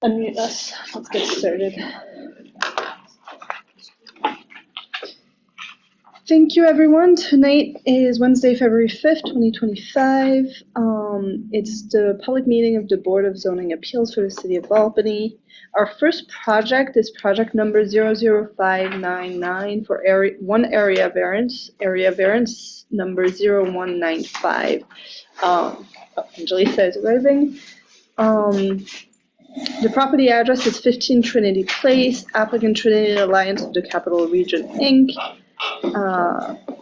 Unmute us. Let's get started. Thank you, everyone. Tonight is Wednesday, February 5th, 2025. It's the public meeting of the Board of Zoning Appeals for the City of Albany. Our first project is project number 00599 for one area variance number 0195. Angelisa is arriving. The property address is 15 Trinity Place, applicant Trinity Alliance of the Capital Region, Inc.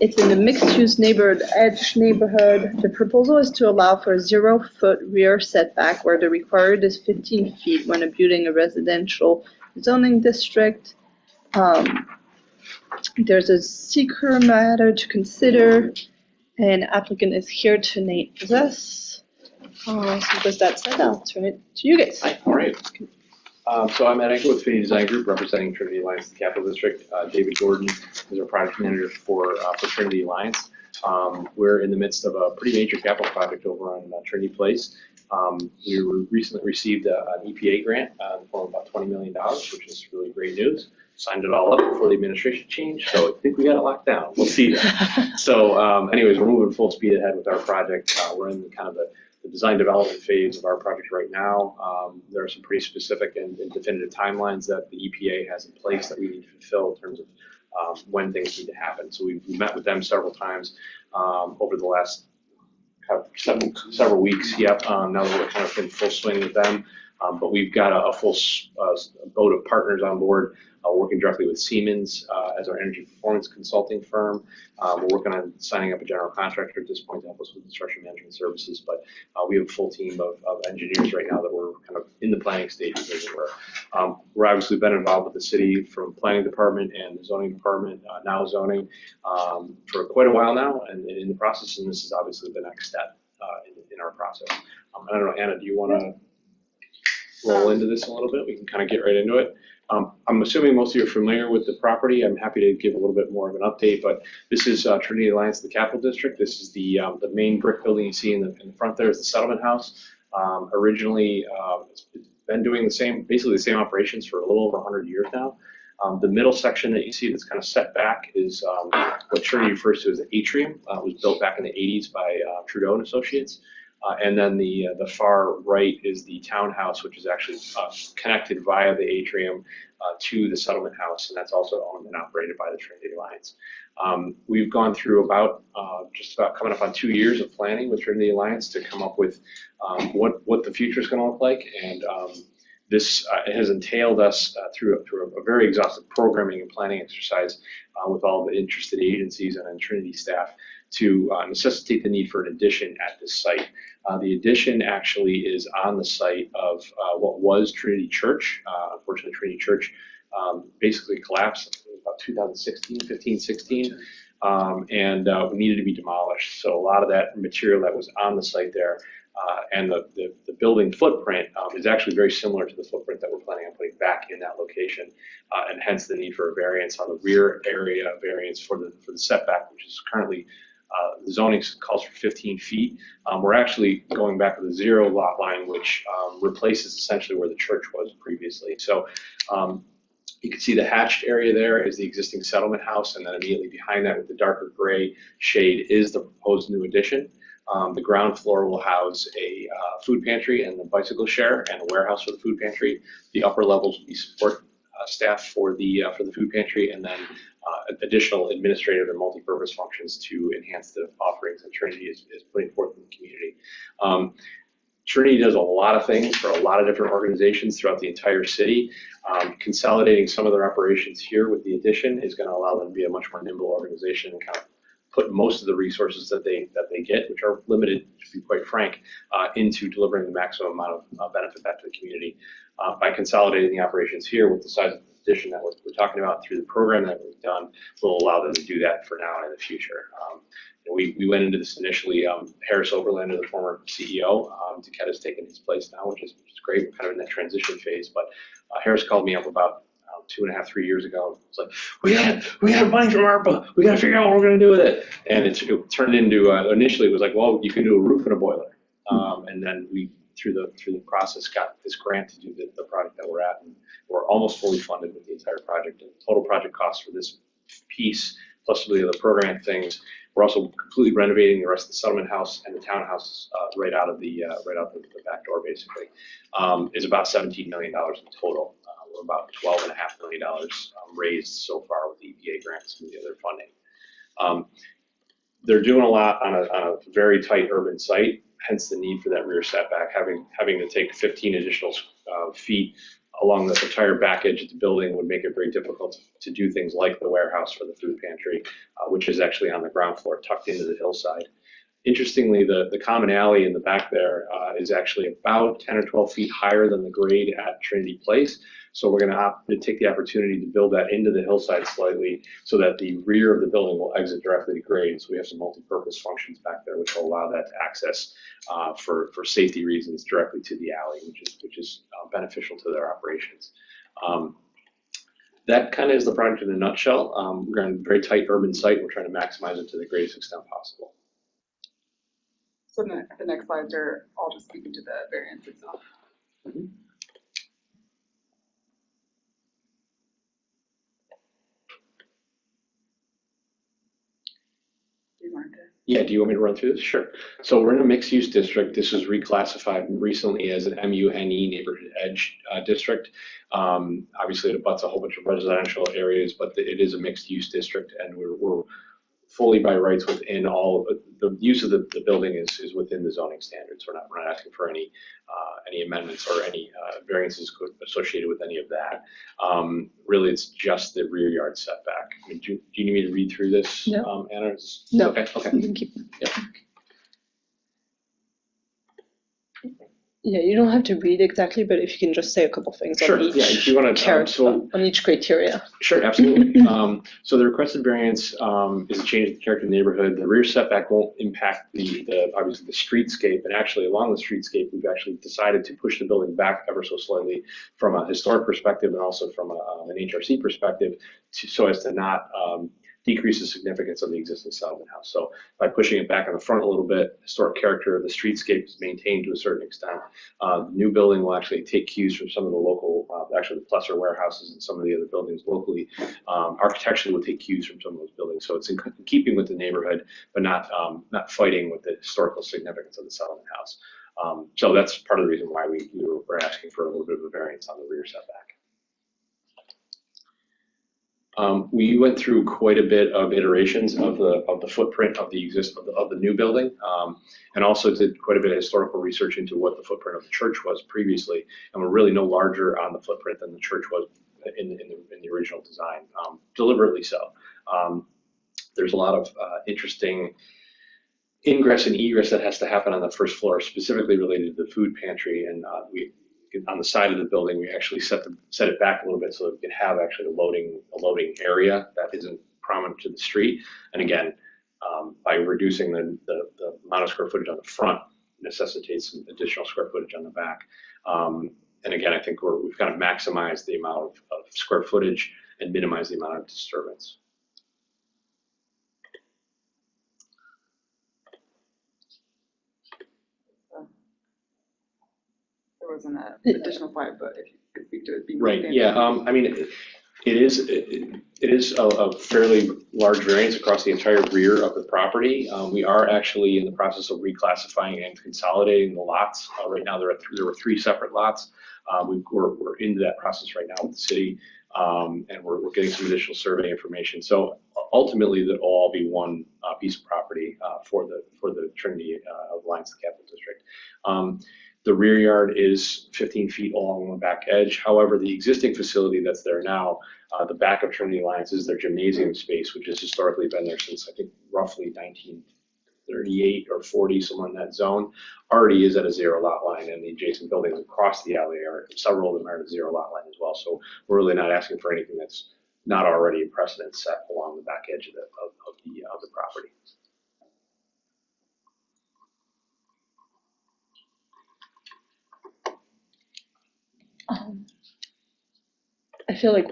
It's in the mixed-use neighborhood edge neighborhood. The proposal is to allow for a 0-foot rear setback where the required is 15 feet when abutting a residential zoning district. There's a seeker matter to consider, and applicant is here tonight with us. So with that said, I'll turn it to you guys. Hi, all right. So I'm Ed Anker with Trinity Design Group, representing Trinity Alliance, the Capital District. David Gordon is our project manager for Trinity Alliance. We're in the midst of a pretty major capital project over on Trinity Place. We recently received an EPA grant in the form of about $20 million, which is really great news. Signed it all up before the administration changed, so I think we got it locked down. We'll see. So anyways, we're moving full speed ahead with our project. We're in kind of the design development phase of our project right now. There are some pretty specific and definitive timelines that the EPA has in place that we need to fulfill in terms of when things need to happen. So we've met with them several times over the last kind of several weeks. Yep. Now that we're kind of in full swing with them, but we've got a full boat of partners on board. We're working directly with Siemens as our energy performance consulting firm. We're working on signing up a general contractor at this point to help us with construction management services, but we have a full team of engineers right now that we're kind of in the planning stages, as it were. We're obviously been involved with the city from planning department and the zoning department, now zoning, for quite a while now, and in the process, and this is obviously the next step in our process. I don't know, Anna, do you want to roll into this a little bit? We can kind of get right into it. I'm assuming most of you are familiar with the property. I'm happy to give a little bit more of an update, but this is Trinity Alliance, the Capital District. This is the main brick building you see in the front there is the settlement house. Originally, it's been doing basically the same operations for a little over 100 years now. The middle section that you see that's kind of set back is what Trinity refers to as the atrium. It was built back in the 80s by Trudeau and Associates. And then the far right is the townhouse, which is actually connected via the atrium to the settlement house, and that's also owned and operated by the Trinity Alliance. We've gone through just about coming up on 2 years of planning with Trinity Alliance to come up with what the future is going to look like, and this has entailed us through a very exhaustive programming and planning exercise with all the interested agencies and Trinity staff to necessitate the need for an addition at this site. The addition actually is on the site of what was Trinity Church. Unfortunately, Trinity Church basically collapsed in about 2016, and needed to be demolished. So a lot of that material that was on the site there and the building footprint is actually very similar to the footprint that we're planning on putting back in that location, and hence the need for a variance on the rear area variance for the setback, which is currently the zoning calls for 15 feet. We're actually going back to the 0 lot line, which replaces essentially where the church was previously. So you can see the hatched area there is the existing settlement house, and then immediately behind that with the darker gray shade is the proposed new addition. The ground floor will house a food pantry and the bicycle share and a warehouse for the food pantry. The upper levels will be support staff for the food pantry, and then additional administrative and multi-purpose functions to enhance the offerings that Trinity is putting forth in the community. Trinity does a lot of things for a lot of different organizations throughout the entire city. Consolidating some of their operations here with the addition is going to allow them to be a much more nimble organization and kind of put most of the resources that they get, which are limited, to be quite frank, into delivering the maximum amount of benefit back to the community. By consolidating the operations here with the size of the addition that we're talking about through the program that we've done, will allow them to do that for now and in the future. We went into this initially, Harris Overlander, the former CEO, Taketa's taken his place now, which is great. We're kind of in that transition phase, but Harris called me up about 2.5, 3 years ago. It's like, we got money from ARPA. We got to figure out what we're going to do with it. And it turned into, initially it was like, well, you can do a roof and a boiler. And then we through the process, got this grant to do the project that we're at, and we're almost fully funded with the entire project. And total project cost for this piece, plus the other program things, we're also completely renovating the rest of the settlement house and the townhouse right out the back door, basically. Is about $17 million in total. We're about $12.5 million raised so far with the EPA grants and the other funding. They're doing a lot on a very tight urban site, hence the need for that rear setback. Having to take 15 additional feet along the entire back edge of the building would make it very difficult to do things like the warehouse for the food pantry, which is actually on the ground floor, tucked into the hillside. Interestingly, the common alley in the back there is actually about 10 or 12 feet higher than the grade at Trinity Place. So we're going to take the opportunity to build that into the hillside slightly so that the rear of the building will exit directly to grade. So we have some multi-purpose functions back there which will allow that access for safety reasons directly to the alley, which is beneficial to their operations. That kind of is the project in a nutshell. We're on a very tight urban site. We're trying to maximize it to the greatest extent possible. So the next slides are all just speaking to the variance itself. Mm-hmm. Yeah, do you want me to run through this? Sure. So we're in a mixed-use district. This was reclassified recently as an MUNE, Neighborhood Edge District. Obviously, it abuts a whole bunch of residential areas, but it is a mixed-use district, and we're fully by rights within all the use of the building is within the zoning standards. We're not asking for any amendments or any variances associated with any of that. Really, it's just the rear yard setback. I mean, do you need me to read through this, No. Anna? No. Okay. You can keep. Yeah. Yeah, you don't have to read exactly, but if you can just say a couple things Sure. on each If you want to, on each criteria. Sure, absolutely. So the requested variance is a change in the character of the neighborhood. The rear setback won't impact obviously the streetscape, and actually along the streetscape, we've actually decided to push the building back ever so slightly from a historic perspective and also from an HRC perspective, so as to not decrease the significance of the existing settlement house. So by pushing it back on the front a little bit, historic character of the streetscape is maintained to a certain extent. The new building will actually take cues from some of the local, actually the Plesser warehouses and some of the other buildings locally. Architecturally will take cues from some of those buildings. So it's in keeping with the neighborhood, but not fighting with the historical significance of the settlement house. So that's part of the reason why we're asking for a little bit of a variance on the rear setback. We went through quite a bit of iterations of the footprint of the new building, and also did quite a bit of historical research into what the footprint of the church was previously, and we're really no larger on the footprint than the church was in the original design, deliberately so. There's a lot of interesting ingress and egress that has to happen on the first floor, specifically related to the food pantry, and on the side of the building, we actually set it back a little bit so that we can have actually a loading area that isn't prominent to the street. And again, by reducing the amount of square footage on the front necessitates some additional square footage on the back. And again, I think we've kind of maximized the amount of square footage and minimized the amount of disturbance. Wasn't an additional slide, but if you could speak to it being right. Yeah. I mean, it is a fairly large variance across the entire rear of the property. We are actually in the process of reclassifying and consolidating the lots. Right now, there were 3 separate lots. We're into that process right now with the city, and we're getting some additional survey information. So ultimately, that'll all be one piece of property for the Trinity Alliance Capital District. The rear yard is 15 feet along the back edge. However, the existing facility that's there now, the back of Trinity Alliance, is their gymnasium space, which has historically been there since, I think, roughly 1938 or 40, somewhere in that zone, already is at a 0 lot line, and the adjacent buildings across the alley several of them are at a 0 lot line as well. So we're really not asking for anything that's not already a precedent set along the back edge of the property. I feel like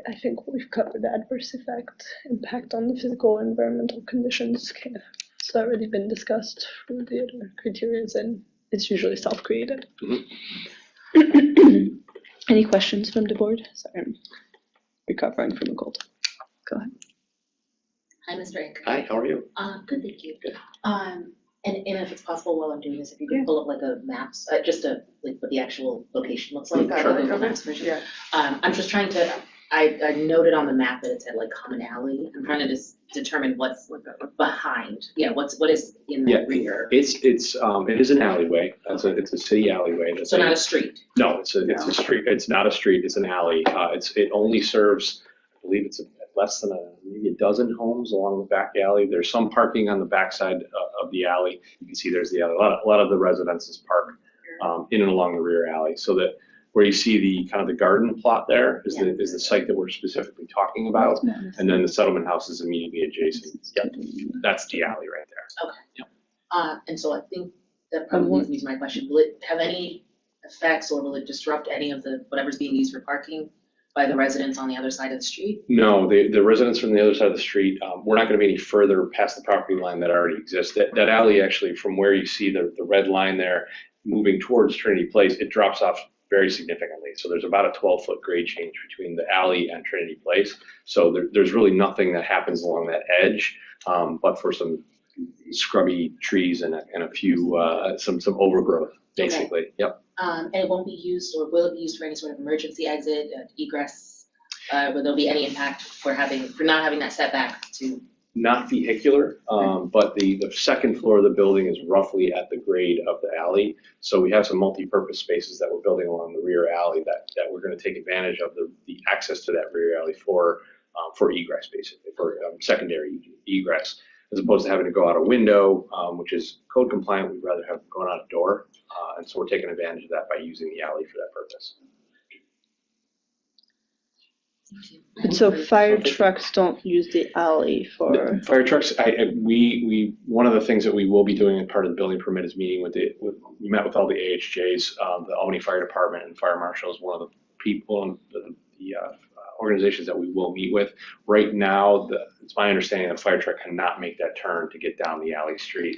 I think we've covered adverse effect, impact on the physical and environmental conditions. Kind of, it's already been discussed through the other criteria, and It's usually self-created. Mhm. Any questions from the board? Sorry, I'm recovering from a cold. Go ahead. Hi, Mr. Inc. Hi, how are you? Good, thank you. Good. And if it's possible while I'm doing this, if you could pull up like a maps, just a, like what the actual location looks like. Sure. Google Maps version. Yeah. I'm just trying to, I noted on the map that it said like common alley. I'm trying to just determine what's behind. Yeah, what is in the Yeah, rear. it is an alleyway. It's a city alleyway. So not a street. No, it's a street. It's not a street. It's an alley. It only serves, I believe it's less than maybe a dozen homes along the back alley. There's some parking on the backside of the alley. You can see there's the alley. A lot of the residences park in and along the rear alley. So that where you see the kind of the garden plot there is the site that we're specifically talking about, and then the settlement house is immediately adjacent. Yep, that's the alley right there. Okay. Yep. And so I think that probably leads me to my question. Will it have any effects or will it disrupt any of the whatever's being used for parking by the residents on the other side of the street? No, the residents from the other side of the street, we're not going to be any further past the property line that already exists. That alley actually, from where you see the red line there, moving towards Trinity Place, it drops off very significantly. So there's about a 12-foot grade change between the alley and Trinity Place. So there's really nothing that happens along that edge, but for some scrubby trees and a few some overgrowth, basically. Okay. Yep. And it won't be used, or will it be used for any sort of emergency exit, egress? Will there be any impact for not having that setback to? Not vehicular, but the second floor of the building is roughly at the grade of the alley. So we have some multi-purpose spaces that we're building along the rear alley that we're going to take advantage of the access to that rear alley for egress, basically, for secondary egress, as opposed to having to go out a window, which is code compliant. We'd rather have going out a door. And so we're taking advantage of that by using the alley for that purpose. And so fire trucks don't use the alley for? Fire trucks, one of the things that we will be doing as part of the building permit is meeting we met with all the AHJs, the Albany Fire Department and Fire Marshal is one of the people, the organizations that we will meet with. Right now, it's my understanding that a fire truck cannot make that turn to get down the alley street.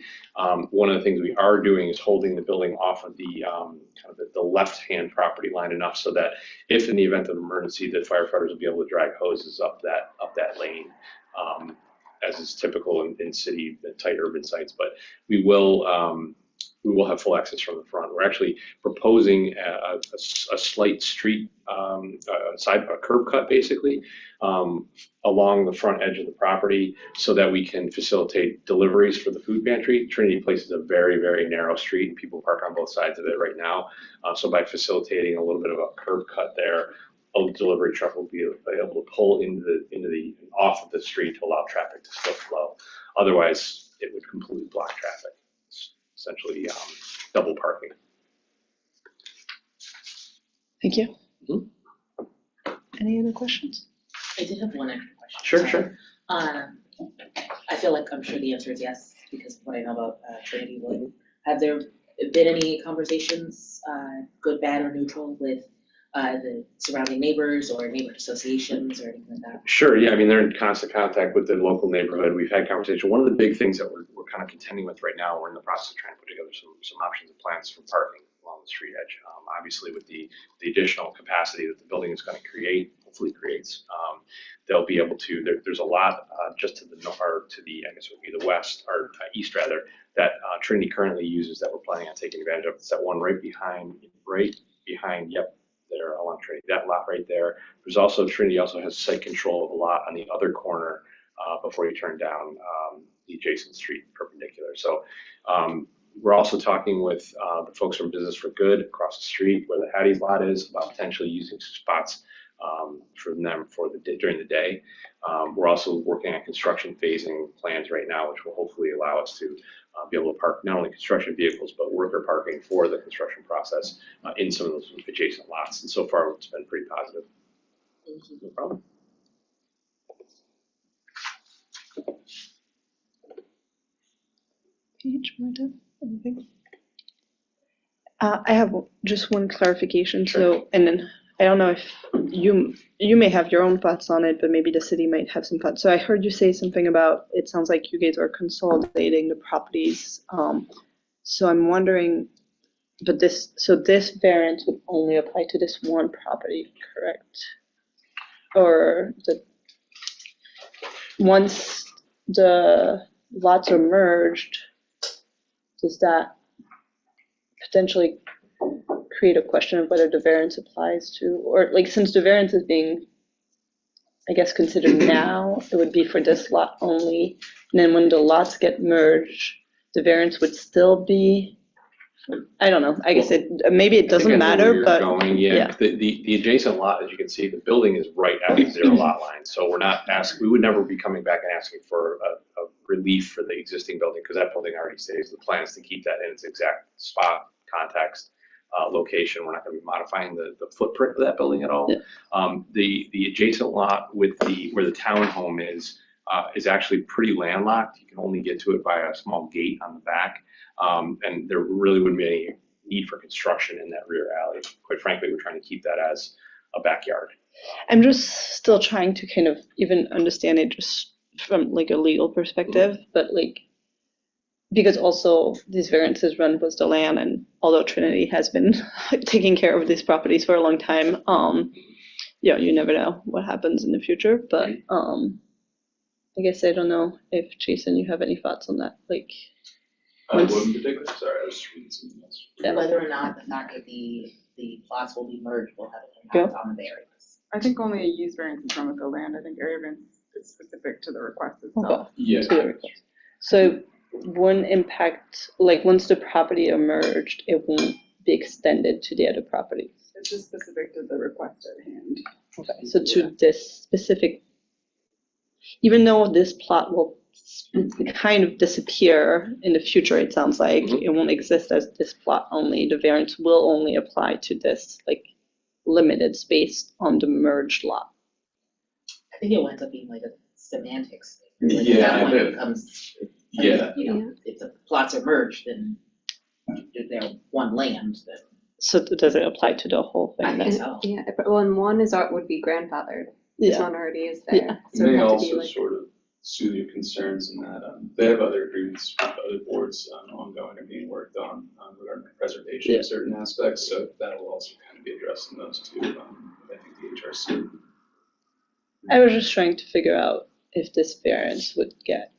One of the things we are doing is holding the building off of the kind of the left-hand property line enough so that if in the event of emergency, that firefighters will be able to drag hoses up that lane, as is typical in city, tight urban sites. But we will have full access from the front. We're actually proposing a slight street, a curb cut basically, along the front edge of the property so that we can facilitate deliveries for the food pantry. Trinity Place is a very, very narrow street and people park on both sides of it right now. So by facilitating a little bit of a curb cut there, a delivery truck will be able to pull off of the street to allow traffic to still flow. Otherwise, it would completely block traffic. Essentially double parking. Thank you. Mm-hmm. Any other questions? I did have one extra question. Sure. I feel like I'm sure the answer is yes, because of what I know about Trinity Wood. Have there been any conversations, good, bad, or neutral, with the surrounding neighbors or neighborhood associations or anything like that? Sure, yeah, I mean, they're in constant contact with the local neighborhood. We've had conversation. One of the big things that we're kind of contending with right now, we're in the process of trying to put together some options and plans for parking along the street edge. Obviously, with the additional capacity that the building is going to hopefully creates, they'll be able to, there's a lot just to the north, or to the, I guess it would be the west, or east rather, that Trinity currently uses that we're planning on taking advantage of. It's that one right behind, yep, there along Trinity, that lot right there. There's also, Trinity also has site control of a lot on the other corner before you turn down the adjacent street perpendicular. So we're also talking with the folks from Business for Good across the street where the Hattie's lot is about potentially using some spots for them during the day. We're also working on construction phasing plans right now, which will hopefully allow us to be able to park not only construction vehicles, but worker parking for the construction process in some of those adjacent lots. And so far, it's been pretty positive. Thank you. No problem. Paige, Marta, anything? I have just one clarification. Sure. So, and then I don't know if you may have your own thoughts on it, but maybe the city might have some thoughts. So I heard you say something about, it sounds like you guys are consolidating the properties. So I'm wondering, but this variance would only apply to this one property, correct? Or once the lots are merged, does that potentially create a question of whether the variance applies to, or like since the variance is being, I guess, considered now, it would be for this lot only, and then when the lots get merged, the variance would still be, I don't know, I guess maybe it doesn't matter, but yeah. The adjacent lot, as you can see, the building is right at the zero lot line, so we're not asking, we would never be coming back and asking for a relief for the existing building, because that building already stays. The plan is to keep that in its exact spot, context, location. We're not going to be modifying the footprint of that building at all. Yeah. The adjacent lot with where the townhome is actually pretty landlocked. You can only get to it by a small gate on the back, and there really wouldn't be any need for construction in that rear alley. Quite frankly, we're trying to keep that as a backyard. I'm just still trying to kind of even understand it just from like a legal perspective, but like, because also these variances run with the land, and although Trinity has been taking care of these properties for a long time, you never know what happens in the future. But I guess I don't know if Jason, you have any thoughts on that? Like, what in particular? Sorry, I was just reading something else. Yeah. Whether or not the fact that the plots will be merged will have an impact on the variance. I think only a use variance is run with the land. I think area variance is specific to the request itself. Okay. Yeah. So wouldn't impact, like once the property are merged, it won't be extended to the other properties. It's just specific to the request at hand. Okay. So to this specific, even though this plot will kind of disappear in the future, it sounds like it won't exist as this plot only. The variance will only apply to this like limited space on the merged lot. I think it winds up being like a semantics thing. Like yeah, that one becomes, yeah. You know, if the plots are merged, then they're one land. Then. So does it apply to the whole thing? I think so. Yeah, well, and one is would be grandfathered. This one already is there. Yeah. So they it had to also be like, sort of soothe your concerns in that they have other agreements with other boards ongoing and being worked on regarding preservation of certain aspects. So that will also kind of be addressing those too. I think the HRC. I was just trying to figure out if this variance would get,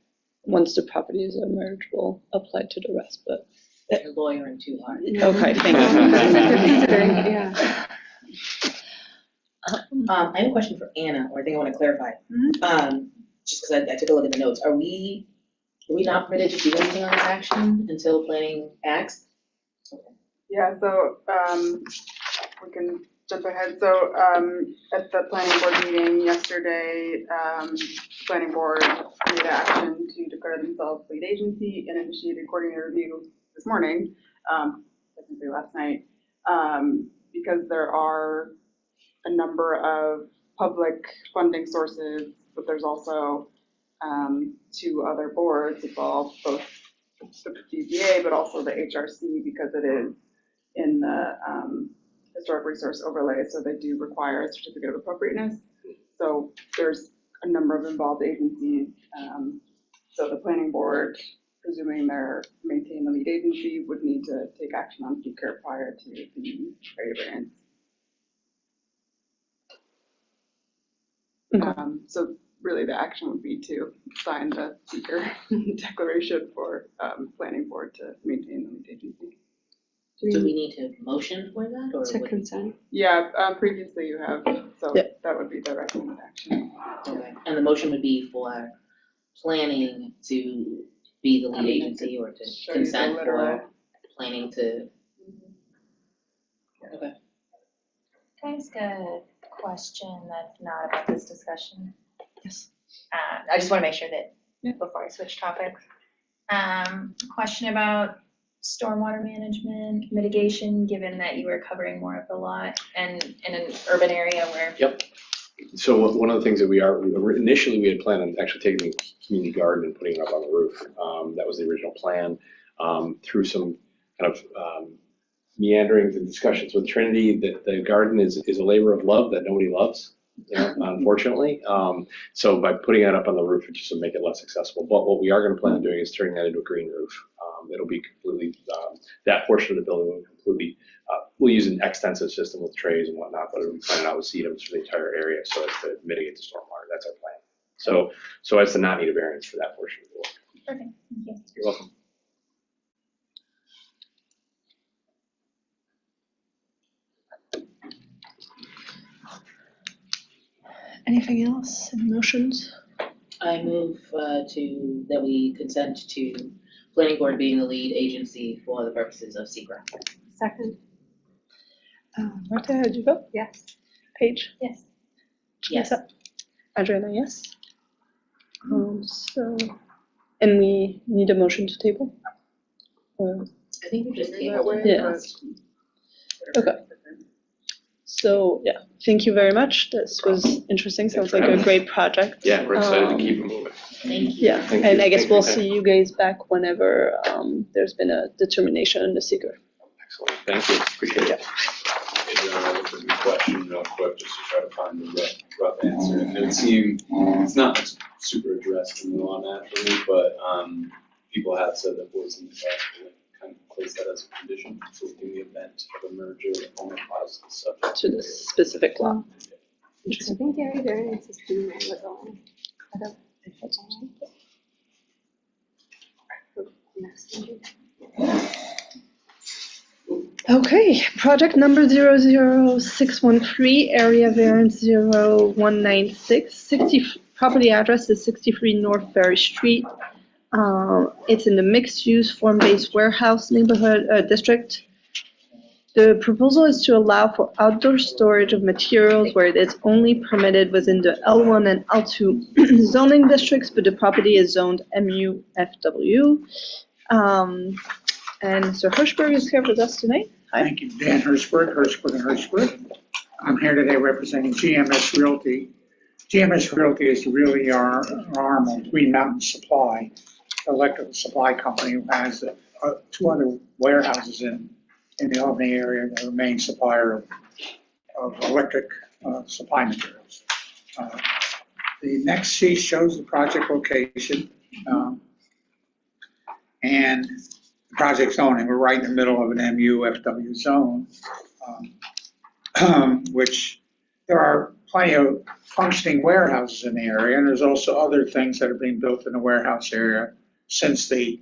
once the properties are merged, will apply to the rest, but. You're lawyering too hard. Okay, thank you. yeah. I have a question for Anna, or I think I want to clarify. Just because I took a look at the notes. Are we not permitted to do anything on this action until planning acts? Okay. Yeah, so we can jump ahead. So at the planning board meeting yesterday, planning board made action to declare themselves lead agency and initiated coordinator review this morning, technically last night, because there are a number of public funding sources, but there's also two other boards involved, both the BZA but also the HRC, because it is in the historic resource overlay, so they do require a certificate of appropriateness. So there's a number of involved agencies. So the planning board, presuming they're maintain the lead agency, would need to take action on seeker prior to the area variance. So really the action would be to sign the seeker declaration for planning board to maintain the lead agency. Do we need to motion for that, or to consent? Yeah, previously you have, so that would be the recommended action. Okay, and the motion would be for planning to be the lead agency, or to consent for planning to. Okay. Can I ask a question that's not about this discussion? Yes. I just want to make sure that before I switch topics. Question about stormwater management mitigation, given that you were covering more of the lot and in an urban area where. Yep. So one of the things that we initially we had planned on actually taking the community garden and putting it up on the roof. That was the original plan. Through some kind of meanderings and discussions with Trinity, that the garden is a labor of love that nobody loves, unfortunately. So by putting it up on the roof, it just will make it less accessible. But what we are going to plan on doing is turning that into a green roof. It'll be completely that portion of the building will completely, we'll use an extensive system with trays and whatnot, but it'll be planted out with sedums for the entire area so as to mitigate the stormwater. That's our plan. So as to not need a variance for that portion of the work. Perfect, thank you. You're welcome. Anything else? Any motions? I move that we consent to planning board being the lead agency for the purposes of SECR. Second, Marta, how did you vote? yes. Paige? Yes. Yes. Lisa? Adriana, yes. And we need a motion to table? Or- I think we just That tabled way, it. Yeah. Okay. So, yeah, thank you very much. This was interesting. Sounds like a great project. Yeah, we're excited to keep it moving. Thank you. Yeah, Thank and you. I guess Thank you we'll for your see you guys back whenever there's been a determination in the seeker. Excellent. Thank you. Appreciate it. It's a good question, real quick, just to try to find the rough answer. And it would seem, it's not super addressed in the law naturally, but people have said that boards in the past will kind of place that as a condition. So in the event of a merger, the owner applies to the subject. To the specific law. I think area variance is being made with all. I don't, if it's all. Okay, project number 00613, area variance 0196, property address is 63 North Ferry Street. It's in the mixed-use form-based warehouse neighborhood district. The proposal is to allow for outdoor storage of materials where it is only permitted within the L1 and L2 zoning districts, but the property is zoned MUFW. And Mr. Hirschberg is here with us tonight. Hi. Thank you, Dan Hirschberg, Hirschberg. I'm here today representing GMS Realty. GMS Realty is really our arm of Green Mountain Supply, electrical supply company who has two other warehouses in the Albany area, the main supplier of electric supply materials. The next sheet shows the project location and the project zoning. We're right in the middle of an MUFW zone, which there are plenty of functioning warehouses in the area, and there's also other things that are being built in the warehouse area since the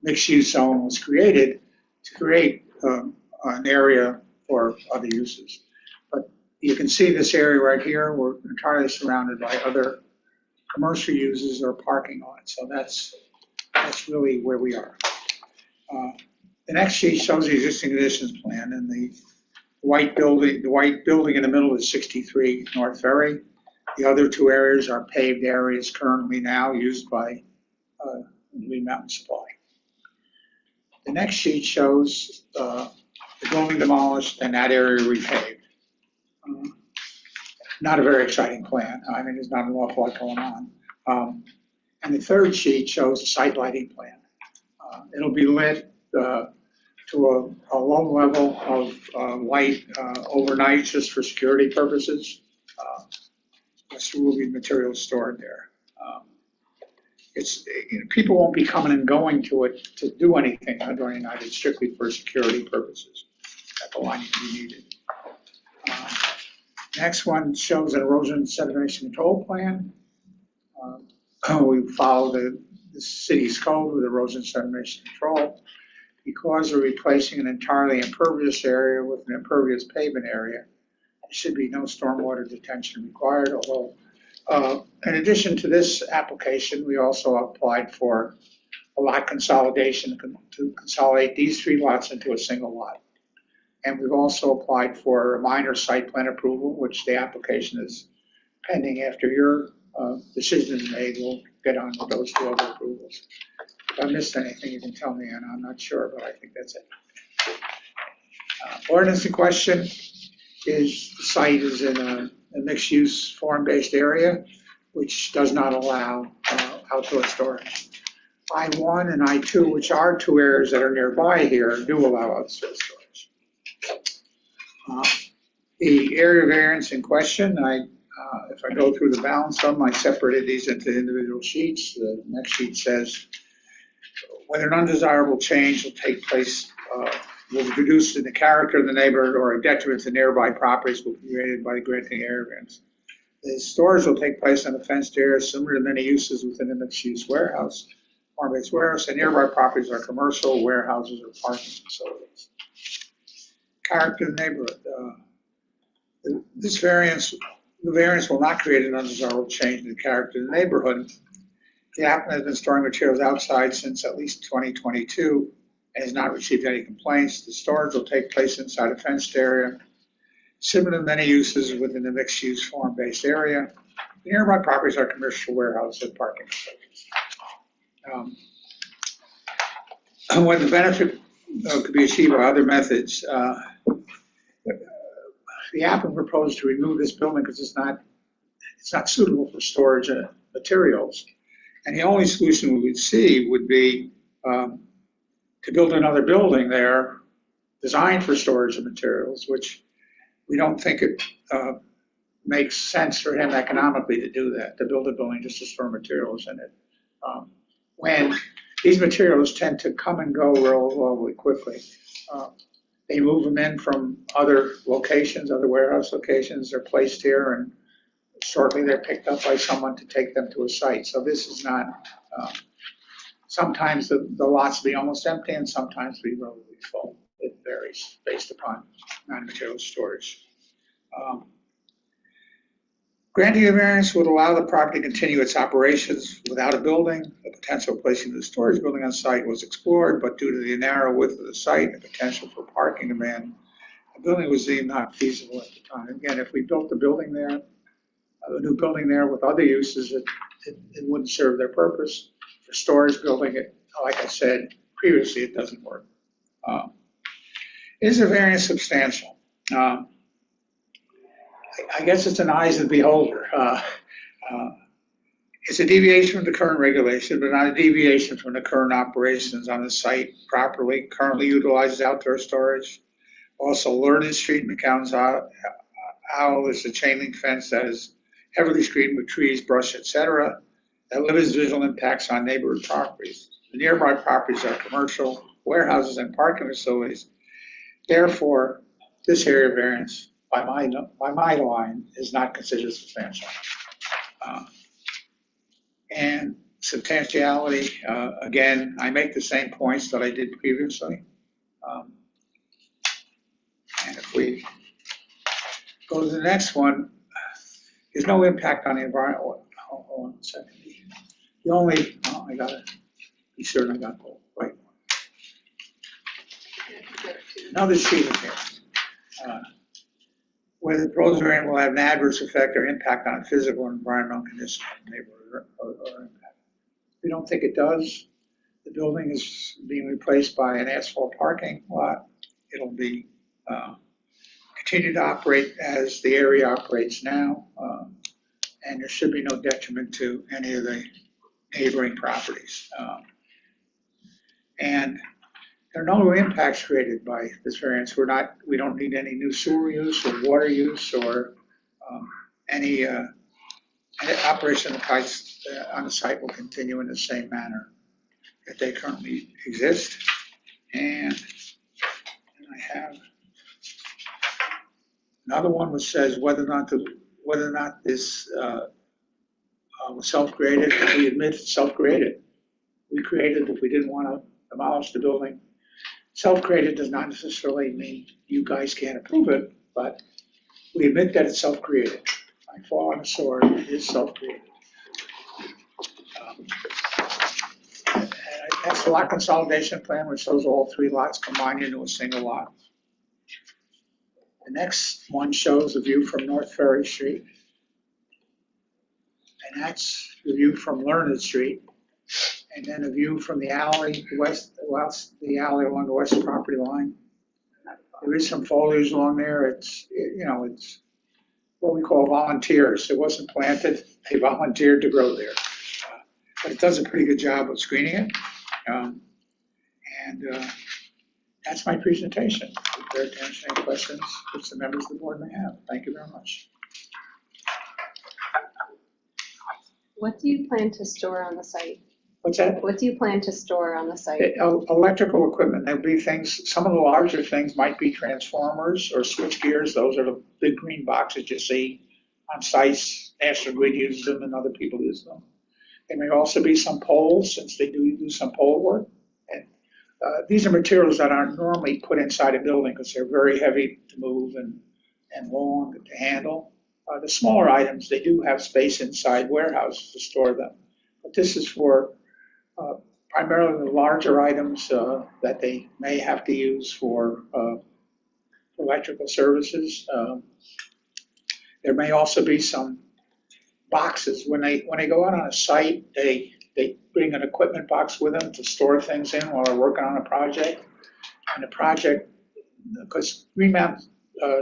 mixed-use zone was created to create an area for other uses. But you can see this area right here, we're entirely surrounded by other commercial uses or parking lots, so that's really where we are. The next sheet shows the existing conditions plan, and the white building in the middle is 63 North Ferry. The other two areas are paved areas currently now used by Green Mountain Supply. The next sheet shows the building demolished and that area repaved. Not a very exciting plan. I mean, there's not an awful lot going on. And the third sheet shows the site lighting plan. It'll be lit to a low level of light overnight just for security purposes. There will be materials stored there. People won't be coming and going to it to do anything during the night. It's strictly for security purposes that the lighting be needed. Next one shows an erosion sedimentation control plan. We follow the city's code with erosion sedimentation control. Because we're replacing an entirely impervious area with an impervious pavement area, there should be no stormwater detention required, although in addition to this application, we also applied for a lot consolidation to consolidate these three lots into a single lot. And we've also applied for a minor site plan approval, which the application is pending. After your decision is made, we'll get on with those two other approvals. If I missed anything, you can tell me, and I'm not sure, but I think that's it. Ordinance in question is the site is in a mixed-use form-based area, which does not allow outdoor storage. I-1 and I-2, which are two areas that are nearby here, do allow outdoor storage. The area variance in question, if I go through the balance of them, I separated these into individual sheets. The next sheet says whether an undesirable change will take place, will be reduced in the character of the neighborhood or a detriment to nearby properties will be created by the granting area variance. The storage will take place on a fenced area similar to many uses within a mixed-use warehouse, farm-based warehouse, and nearby properties are commercial, warehouses, or parking facilities. Character of the neighborhood. The variance will not create an undesirable change in the character of the neighborhood. The applicant has been storing materials outside since at least 2022 and has not received any complaints. The storage will take place inside a fenced area, similar to many uses within the mixed-use farm-based area. The nearby properties are commercial warehouses and parking facilities. When the benefit could be achieved by other methods, the applicant proposed to remove this building because it's not suitable for storage materials. And the only solution we would see would be to build another building there designed for storage of materials, which we don't think it makes sense for him economically to do that, to build a building just to store materials in it. When these materials tend to come and go relatively quickly. They move them in from other locations, other warehouse locations, they're placed here, and shortly they're picked up by someone to take them to a site. So this is not, sometimes the lots will be almost empty and sometimes be relatively full. It varies based upon non-material storage. Granting a variance would allow the property to continue its operations without a building. The potential of placing the storage building on site was explored, but due to the narrow width of the site and the potential for parking demand, the building was deemed not feasible at the time. Again, if we built the building there, a new building there with other uses, it wouldn't serve their purpose. For storage building, like I said previously, it doesn't work. Is the variance substantial? I guess it's an eyes of the beholder. It's a deviation from the current regulation, but not a deviation from the current operations on the site properly. Currently utilizes outdoor storage. Also, Learned Street, McCown's Owl is a chain link fence that is heavily screened with trees, brush, etc. that limits visual impacts on neighborhood properties. The nearby properties are commercial, warehouses, and parking facilities. Therefore, this area variance by my line is not considered substantial. And substantiality, again, I make the same points that I did previously. And if we go to the next one, there's no impact on the environment. Hold on a second. The only, I gotta be sure I got the right one. Another sheet in here. Whether the proposed variant will have an adverse effect or impact on physical or environmental conditions in the neighborhood or impact. We don't think it does. The building is being replaced by an asphalt parking lot. It'll be continue to operate as the area operates now, and there should be no detriment to any of the neighboring properties. And there are no impacts created by this variance. We don't need any new sewer use or water use or any operation of pipes on the site will continue in the same manner that they currently exist. And I have another one which says whether or not this was self-created. We admit it's self-created. We created it. We didn't want to demolish the building. Self-created does not necessarily mean you guys can't approve it, but we admit that it's self-created. I fall on the sword, it is self-created. And that's the lot consolidation plan, which shows all three lots combined into a single lot. The next one shows a view from North Ferry Street. And that's the view from Learned Street. And then a view from the alley, the alley along the west property line. There is some foliage along there. It's what we call volunteers. It wasn't planted. They volunteered to grow there. But it does a pretty good job of screening it. That's my presentation. I'm prepared to answer any questions which the members of the board may have. Thank you very much. What do you plan to store on the site? What's that? What do you plan to store on the site? Electrical equipment, there'll be things, some of the larger things might be transformers or switch gears. Those are the big green boxes you see on sites. National Grid uses them and other people use them. There may also be some poles, since they do some pole work. And these are materials that aren't normally put inside a building because they're very heavy to move and long to handle. The smaller items, they do have space inside warehouses to store them. But this is for primarily the larger items that they may have to use for electrical services. There may also be some boxes. When they go out on a site, they bring an equipment box with them to store things in while they're working on a project. And the project, because Green Mountain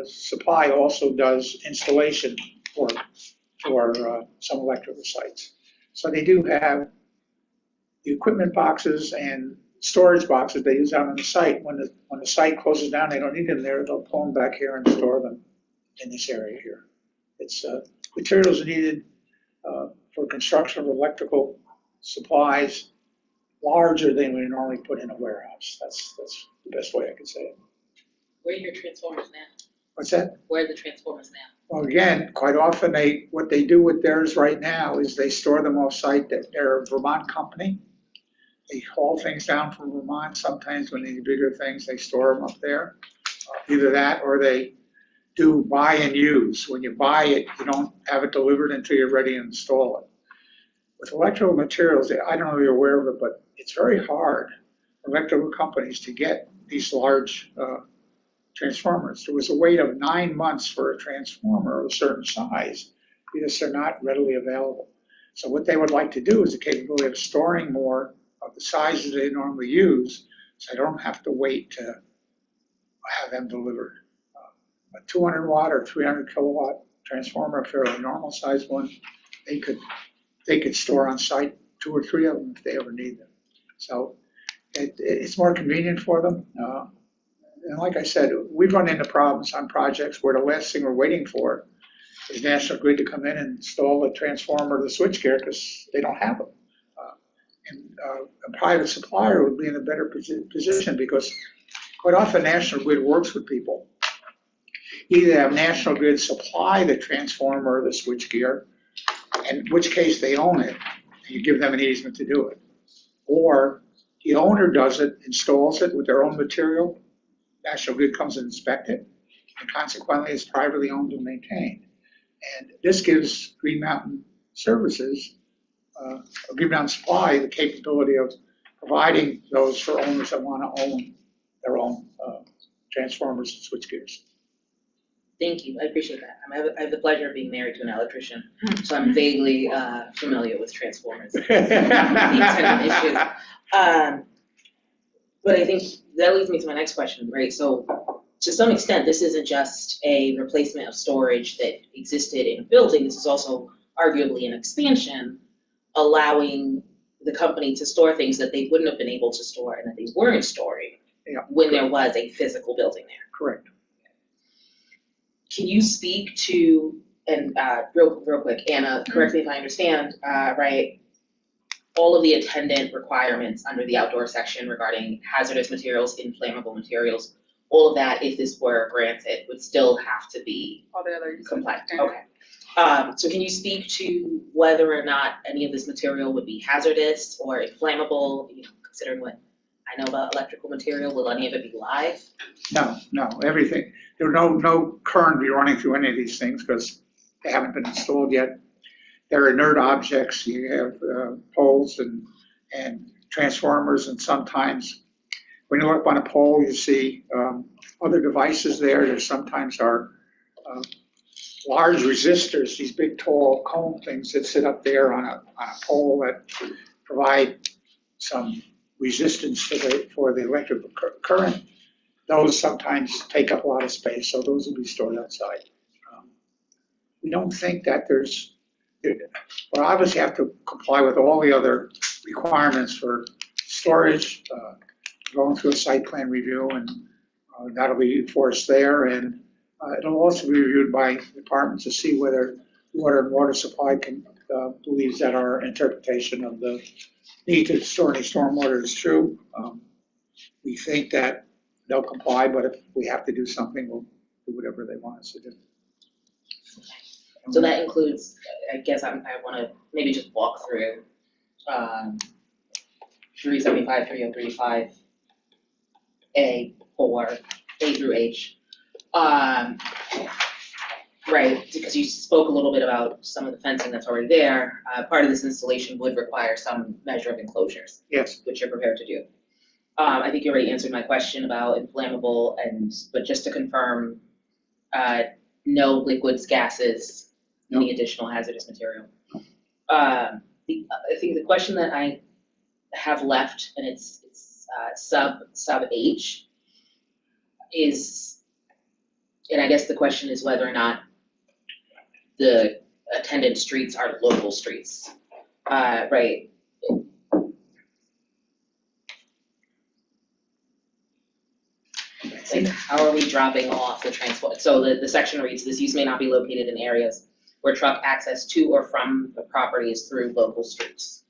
Supply also does installation for some electrical sites. So they do have the equipment boxes and storage boxes they use out on the site. When the site closes down, they don't need them there, they'll pull them back here and store them in this area here. It's materials needed for construction of electrical supplies larger than we normally put in a warehouse. That's the best way I could say it. Where are your transformers now? What's that? Where are the transformers now? Well, again, quite often what they do with theirs right now is they store them off-site. They're a Vermont company. They haul things down from Vermont. Sometimes when they need bigger things, they store them up there. Either that or they do buy and use. When you buy it, you don't have it delivered until you're ready to install it. With electrical materials, I don't know if you're aware of it, but it's very hard for electrical companies to get these large transformers. There was a wait of 9 months for a transformer of a certain size because they're not readily available. So what they would like to do is the capability of storing more of the sizes they normally use, so they don't have to wait to have them delivered. A 200 watt or 300 kilowatt transformer, a fairly normal sized one, they could store on site 2 or 3 of them if they ever need them. So it's more convenient for them. And like I said, we've run into problems on projects where the last thing we're waiting for is National Grid to come in and install the transformer or the switchgear because they don't have them. A private supplier would be in a better position because quite often National Grid works with people. Either have National Grid supply the transformer or the switchgear, in which case they own it, and you give them an easement to do it. Or the owner does it, installs it with their own material, National Grid comes and inspects it, and consequently it's privately owned and maintained. And this gives Green Mountain Services, Green Mountain Supply, the capability of providing those for owners that want to own their own transformers and switchgears. Thank you, I appreciate that. I have the pleasure of being married to an electrician, so I'm vaguely familiar with transformers. These kind of issues. But I think that leads me to my next question, right? So to some extent, this isn't just a replacement of storage that existed in a building. This is also arguably an expansion, allowing the company to store things that they wouldn't have been able to store and that they weren't storing when there was a physical building there. Correct. Can you speak to, and real quick, Anna, correct me if I understand, right, all of the attendant requirements under the outdoor section regarding hazardous materials, inflammable materials, all of that, if this were granted, would still have to be All the other compliant. standards. Okay. So can you speak to whether or not any of this material would be hazardous or inflammable, considering what I know about electrical material? Will any of it be live? No, everything. There will no current be running through any of these things because they haven't been installed yet. They're inert objects. You have poles and transformers, and sometimes when you look up on a pole, you see other devices there. There sometimes are large resistors, these big tall cone things that sit up there on a pole that provide some resistance for the electrical current. Those sometimes take up a lot of space, so those will be stored outside. We don't think that we'll obviously have to comply with all the other requirements for storage, going through a site plan review, and that'll be enforced there. And it'll also be reviewed by departments to see whether water and water supply believes that our interpretation of the need to store any stormwater is true. We think that they'll comply, but if we have to do something, we'll do whatever they want us to do. So that includes, I guess I wanna maybe just walk through, 375, 3035, A, or A through H. Right, because you spoke a little bit about some of the fencing that's already there. Part of this installation would require some measure of enclosures, Yes, which you're prepared to do. I think you already answered my question about inflammable but just to confirm, no liquids, gases, any additional hazardous material. I think the question that I have left, and it's sub H, is, and I guess the question is whether or not the attendant streets are local streets, right? Like, how are we dropping off the transport? So the section reads, this use may not be located in areas where truck access to or from the property is through local streets.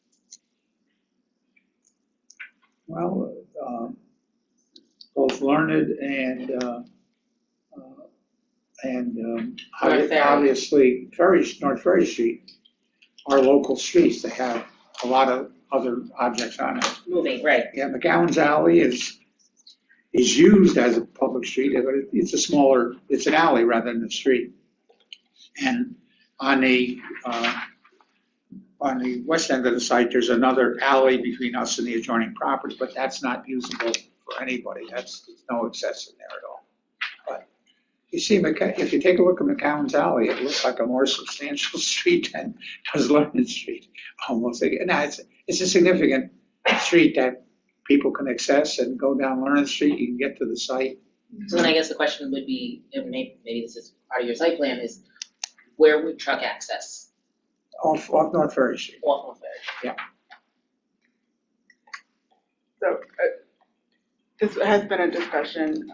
well, both Learned and North Ferry. obviously North Ferry Street are local streets. They have a lot of other objects on it. Moving, right. Yeah, McGowan's Alley is used as a public street, but it's an alley rather than a street. And on the west end of the site, there's another alley between us and the adjoining property, but that's not usable for anybody. There's no access in there at all. But you see, if you take a look at McGowan's Alley, it looks like a more substantial street than does Learned Street, almost. Now, it's a significant street that people can access and go down Learned Street, you can get to the site. So then I guess the question would be, and maybe this is part of your site plan, is where would truck access? Off North Ferry Street. Off North Ferry. So this has been a discussion.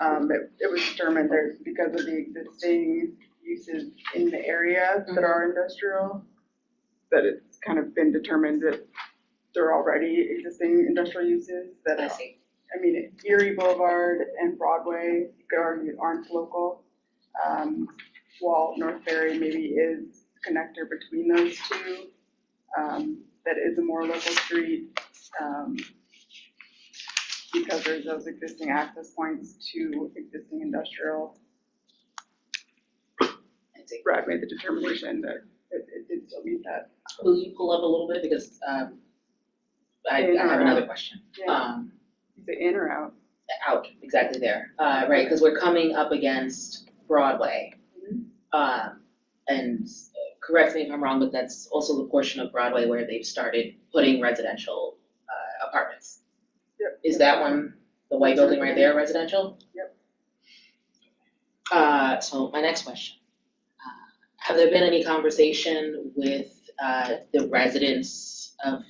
It was determined that because of the existing uses in the area that are industrial, that it's kind of been determined that there are already existing industrial uses that I see. I mean, Erie Boulevard and Broadway, you could argue, aren't local. While North Ferry maybe is the connector between those two, that is a more local street, because there's those existing access points to existing industrial. I see. Brad made the determination that it did still meet that. Will you pull up a little bit, because I have another question. Yeah. Is it in or out? Out, exactly there, right, because we're coming up against Broadway. And correct me if I'm wrong, but that's also the portion of Broadway where they've started putting residential apartments. Yep. Is that one, the white building right there, residential? Yep. So my next question, have there been any conversation with the residents of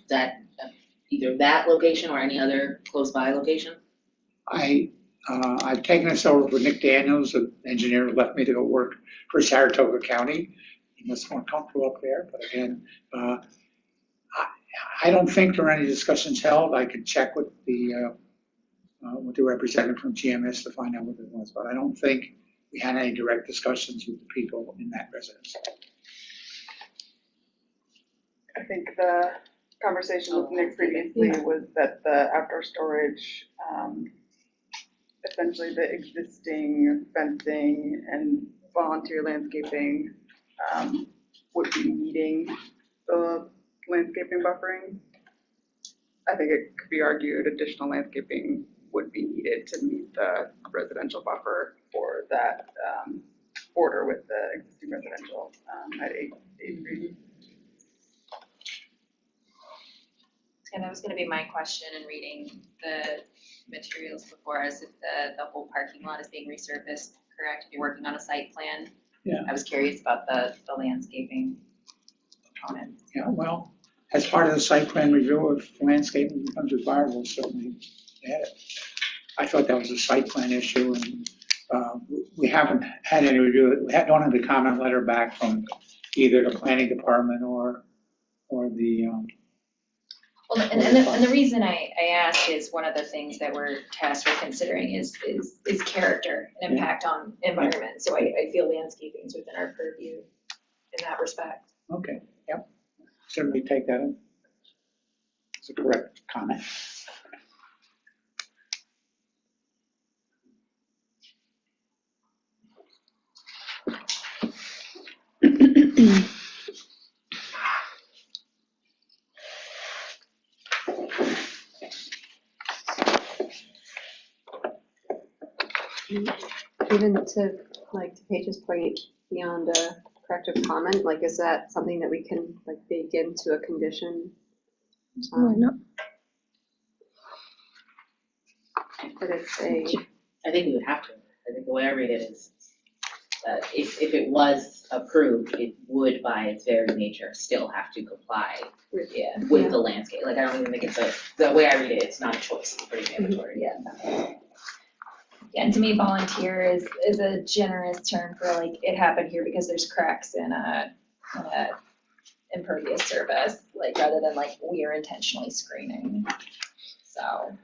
either that location or any other close by location? I've taken this over with Nick Daniels, an engineer who left me to go work for Saratoga County. He must be more comfortable up there, but again, I don't think there are any discussions held. I could check with the representative from GMS to find out what it was, but I don't think we had any direct discussions with the people in that residence. I think the conversation with Nick previously was that the outdoor storage, essentially the existing fencing and volunteer landscaping would be meeting the landscaping buffering. I think it could be argued additional landscaping would be needed to meet the residential buffer for that border with the existing residential at 8th. And that was gonna be my question in reading the materials before, as if the whole parking lot is being resurfaced, correct? If you're working on a site plan? Yeah. I was curious about the landscaping component. Yeah, well, as part of the site plan review, if landscaping becomes required, we'll certainly add it. I thought that was a site plan issue, and we haven't had any review. We don't have the comment letter back from either the planning department or the Well, and the reason I ask is one of the things that we're tasked with considering is character and impact on environment. So I feel landscaping is within our purview in that respect. Okay, yep. Certainly take that in. It's a correct comment. Even to Paige's point, beyond a corrective comment, like, is that something that we can like bake into a condition? Why not? That it's a, I think we would have to. I think the way I read it is that if it was approved, it would by its very nature still have to comply with the landscape. Like, I don't even think it's the way I read it, it's not a choice, it's pretty mandatory. Yeah, and to me, volunteer is a generous term for like, it happened here because there's cracks in a impervious surface, like rather than like we are intentionally screening. So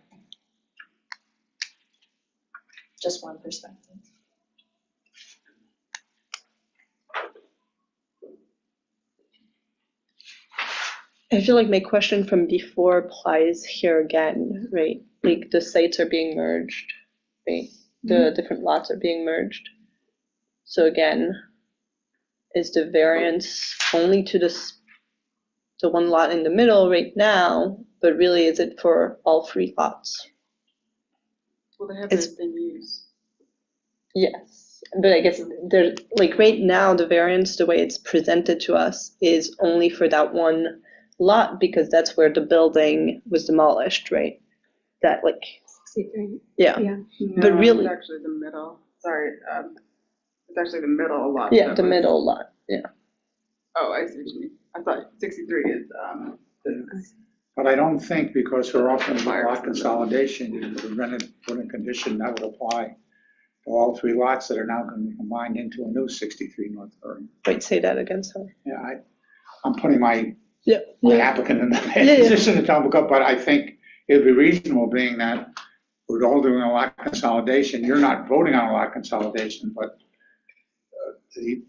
just one perspective. I feel like my question from before applies here again, right? Like the sites are being merged, right? The different lots are being merged. So again, is the variance only to the one lot in the middle right now, but really is it for all 3 lots? Well, they have It's- the same use. Yes, but I guess there's like right now the variance, the way it's presented to us, is only for that one lot because that's where the building was demolished, right? That like, 63. yeah, Yeah. But No, really- it's actually the middle. Sorry, it's actually the middle a lot. yeah, that the was- middle lot, yeah. Oh, I see what you mean. I thought 63 is the But I don't think because we're offering the lot consolidation, we're gonna put a condition that would apply to all 3 lots that are now gonna be combined into a new 63 North Third. Wait, say that again, sorry. Yeah, I'm putting my Yeah. applicant in the Yeah. position to tell them, but I think it'd be reasonable being that we're all doing a lot consolidation. You're not voting on a lot consolidation, but the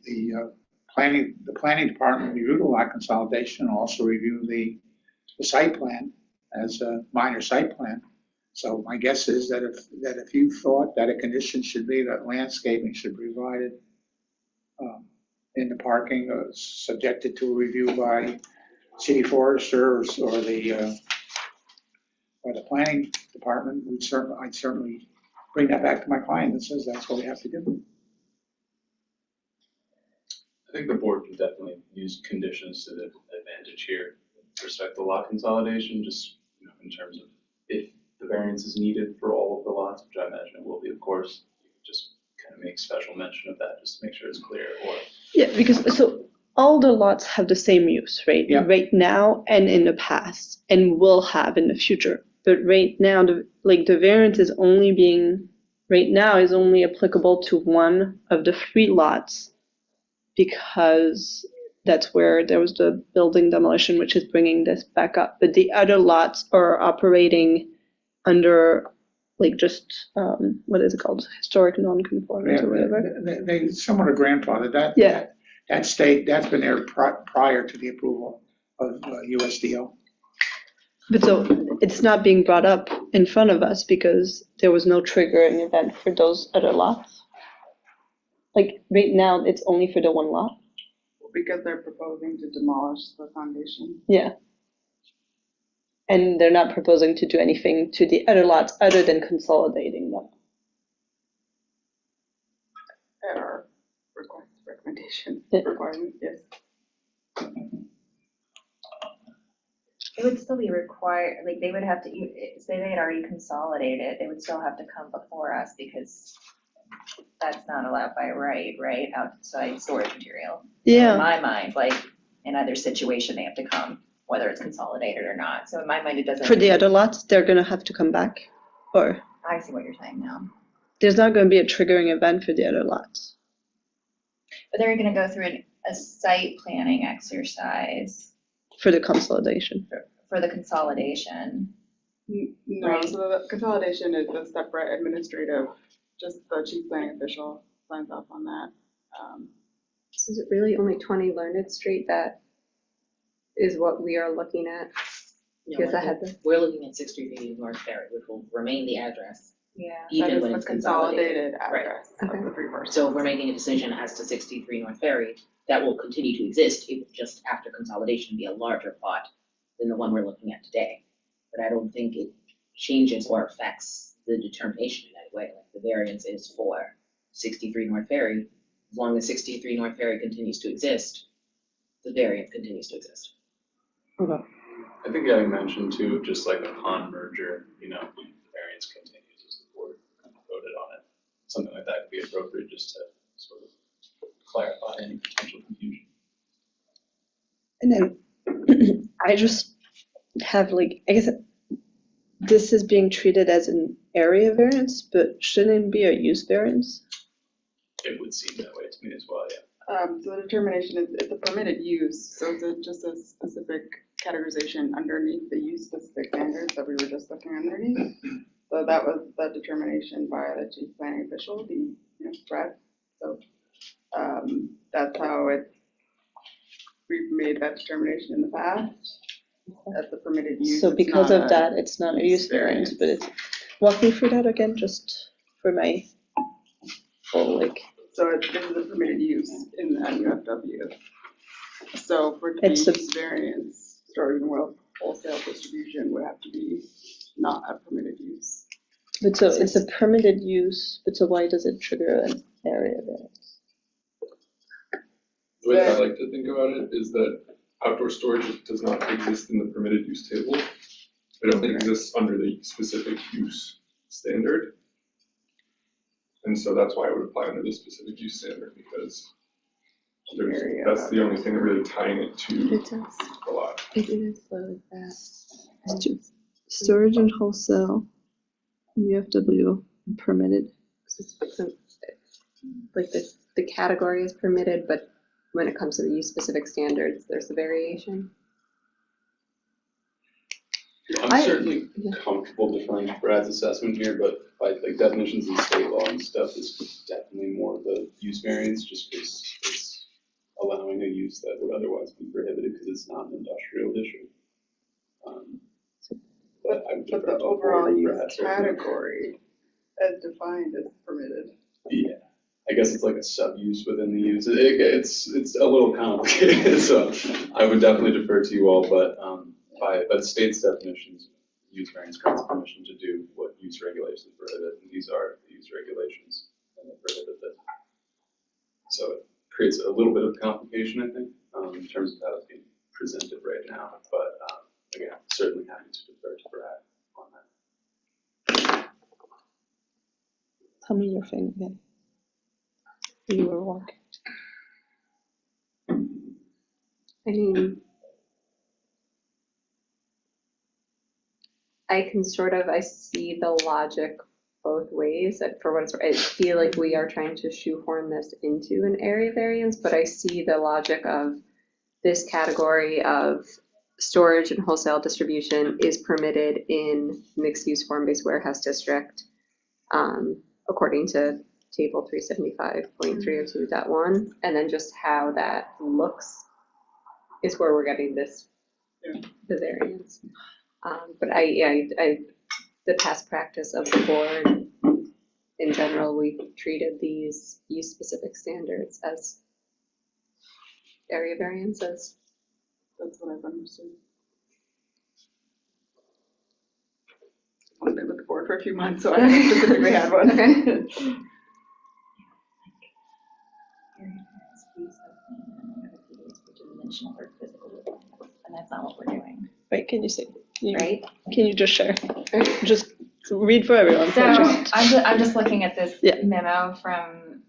planning department reviewed a lot consolidation and also reviewed the site plan as a minor site plan. So my guess is that if you thought that a condition should be that landscaping should be provided in the parking, subjected to a review by city forester or the planning department, I'd certainly bring that back to my client that says that's what we have to do. I think the board can definitely use conditions to the advantage here with respect to lot consolidation, just, in terms of if the variance is needed for all of the lots, which I imagine it will be, of course, you could just kind of make special mention of that, just to make sure it's clear, or. Yeah, because so all the lots have the same use, right? Yeah. Right now and in the past, and will have in the future. But right now, the variance is only applicable to one of the 3 lots because that's where there was the building demolition, which is bringing this back up. But the other lots are operating under just, what is it called? Historic non-conformance or whatever. They somewhat a grandfather. That that's been there prior to the approval of USDO. But so it's not being brought up in front of us because there was no triggering event for those other lots. Like right now, it's only for the one lot. because they're proposing to demolish the foundation. Yeah. And they're not proposing to do anything to the other lots other than consolidating them. At our recommendation Yeah. requirement, yes. It would still be required, like, they would have to, say they had already consolidated, they would still have to come before us because that's not allowed by right, outside storage material. So Yeah. in my mind, like, in either situation, they have to come, whether it's consolidated or not. So in my mind, it doesn't. For the other lots, they're gonna have to come back, or I see what you're saying now. there's not gonna be a triggering event for the other lots. But they're gonna go through a site planning exercise For the consolidation. for for the consolidation. No, Right. so the consolidation is a separate administrative, just the chief planning official signs off on that. So is it really only 20 Learned Street that is what we are looking at? No, Because I I had think we're looking at 633 North Ferry, which will remain the address, Yeah. That even is when the it's consolidated. address of Okay. the three parcels. So if we're making a decision as to 63 North Ferry, that will continue to exist. It will just, after consolidation, be a larger plot than the one we're looking at today. But I don't think it changes or affects the determination in any way. Like the variance is for 63 North Ferry. As long as 63 North Ferry continues to exist, the variance continues to exist. I think getting mentioned too, just like upon merger, the variance continues as the board voted on it. Something like that would be appropriate just to sort of clarify any potential confusion. And then I just have I guess this is being treated as an area variance, but shouldn't it be a use variance? It would seem that way to me as well, yeah. So the determination is, it's a permitted use, so it's just a specific categorization underneath the use specific standards that we were just looking underneath. So that was the determination by the chief planning official, Brad. So, that's how we've made that determination in the past, as the permitted use. So It's because not of that, it's not a use variance, but it's, walk me through that again, just for my full, So this is a permitted use in the UFW. So for it to be It's a- use variance, storage and wholesale distribution would have to be not a permitted use. but so it's a permitted use, but so why does it trigger an area variance? The way that I like to think about it is that outdoor storage does not exist in the permitted use table. It only exists under the specific use standard. And so that's why it would apply under the specific use standard, because that's the only thing really tying it to a lot. It is like that. Storage and wholesale, UFW, permitted. Like the category is permitted, but when it comes to the use specific standards, there's a variation. I'm certainly comfortable deferring Brad's assessment here, but by definitions in state law and stuff, this is definitely more of the use variance, just because it's allowing a use that would otherwise be prohibited because it's not an industrial district. But I would But defer the to overall board use Brad's category, as defined, is permitted. Yeah, I guess it's like a sub-use within the use. It's a little complicated, so I would definitely defer to you all, but by the state's definitions, use variance grants permission to do what use regulations prohibit, and these are the use regulations, and they prohibit it. So it creates a little bit of complication, I think, in terms of how it's being presented right now, but again, certainly happy to defer to Brad on that. Tell me your thing again. You were walking. I mean, I see the logic both ways. For what it's, I feel like we are trying to shoehorn this into an area variance, but I see the logic of this category of storage and wholesale distribution is permitted in mixed-use form-based warehouse district, according to table 375.302.1, and then just how that looks is where we're getting this, the variance. But the past practice of the board, in general, we treated these use-specific standards as area variances. That's what I've understood. I've been with the board for a few months, so I haven't specifically had one. Okay. And that's not what we're doing. Wait, can you say? Right? Can you just share? Just read for everyone. So I'm just looking at this Yeah. memo from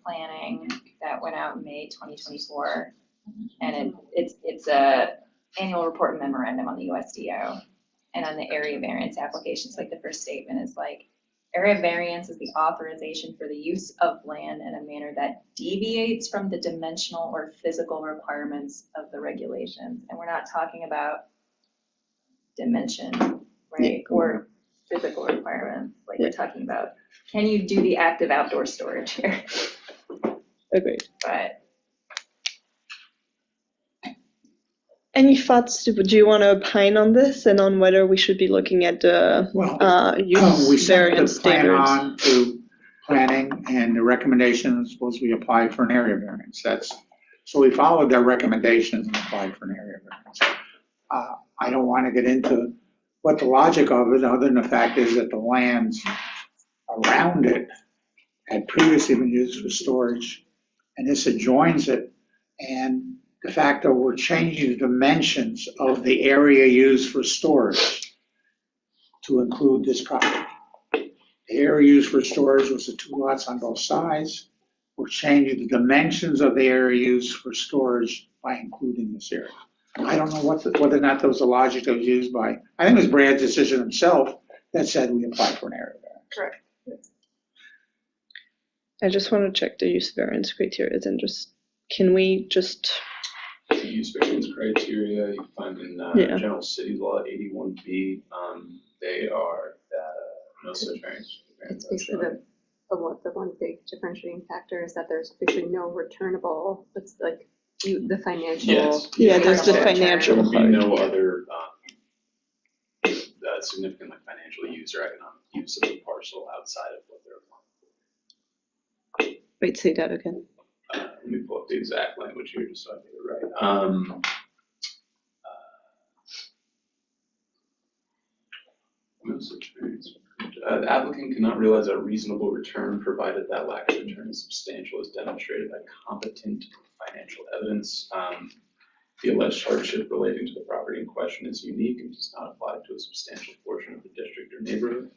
planning that went out in May 2024. And it's a annual report and memorandum on the USDO. And on the area variance applications, like the first statement is like, area variance is the authorization for the use of land in a manner that deviates from the dimensional or physical requirements of the regulations. And we're not talking about dimension, right? Or physical requirements, like we're Yeah. talking about. Can you do the active outdoor storage here? Agreed. But Any thoughts? Do you want to opine on this and on whether we should be looking at the Well, we use sent variance the plan standards? on to planning, and the recommendation is supposed to be applied for an area variance. So we followed their recommendations and applied for an area variance. I don't want to get into what the logic of it, other than the fact is that the lands around it had previously been used for storage, and this adjoins it. And the fact that we're changing the dimensions of the area used for storage to include this property. The area used for storage was the 2 lots on both sides. We're changing the dimensions of the area used for storage by including this area. I don't know whether or not that was the logic that was used by, I think it was Brad's decision himself that said we apply for an area variance. Correct. I just want to check the use variance criteria and just, can we just, The use variance criteria you find in Yeah. General City Law 81B. They are no such variance. It's basically the one big differentiating factor is that there's basically no returnable, it's like the financial. Yes. Yeah, there's the return. financial There would be part, no yeah. other significant like financial use or economic use of the parcel outside of what they're applying. Wait, say that again. Let me pull up the exact language here just so I get it right. No such variance. The applicant cannot realize a reasonable return provided that lack of return is substantial as demonstrated by competent financial evidence. The alleged hardship relating to the property in question is unique and does not apply to a substantial portion of the district or neighborhood.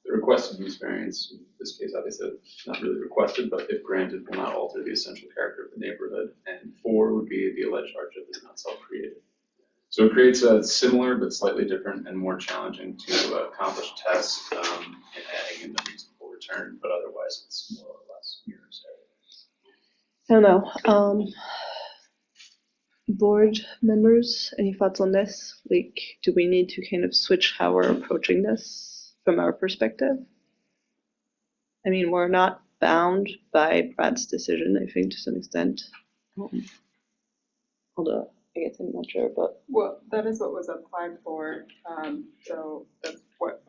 The requested use variance, in this case, obviously, not really requested, but if granted, will not alter the essential character of the neighborhood. And 4 would be the alleged hardship is not self-created. So it creates a similar but slightly different and more challenging to accomplish test in adding in the reasonable return, but otherwise it's more or less mirrors everything. I don't know. Board members, any thoughts on this? Like, do we need to kind of switch how we're approaching this from our perspective? I mean, we're not bound by Brad's decision, I think, to some extent. Although, I guess I'm not sure, but Well, that is what was applied for, so that's what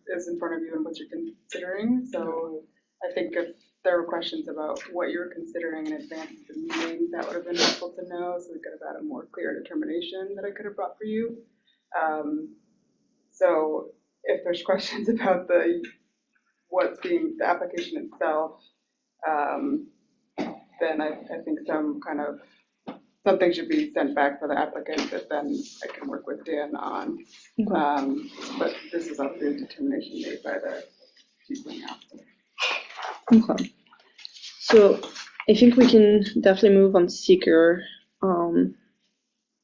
is in front of you and what you're considering. So I think if there were questions about what you're considering in advance of the meeting, that would have been helpful to know, so we could have had a more clear determination that I could have brought for you. So if there's questions about the application itself, then I think something should be sent back for the applicant that then I can work with Dan on. But this is obviously a determination made by the people now. okay. So I think we can definitely move on seeker.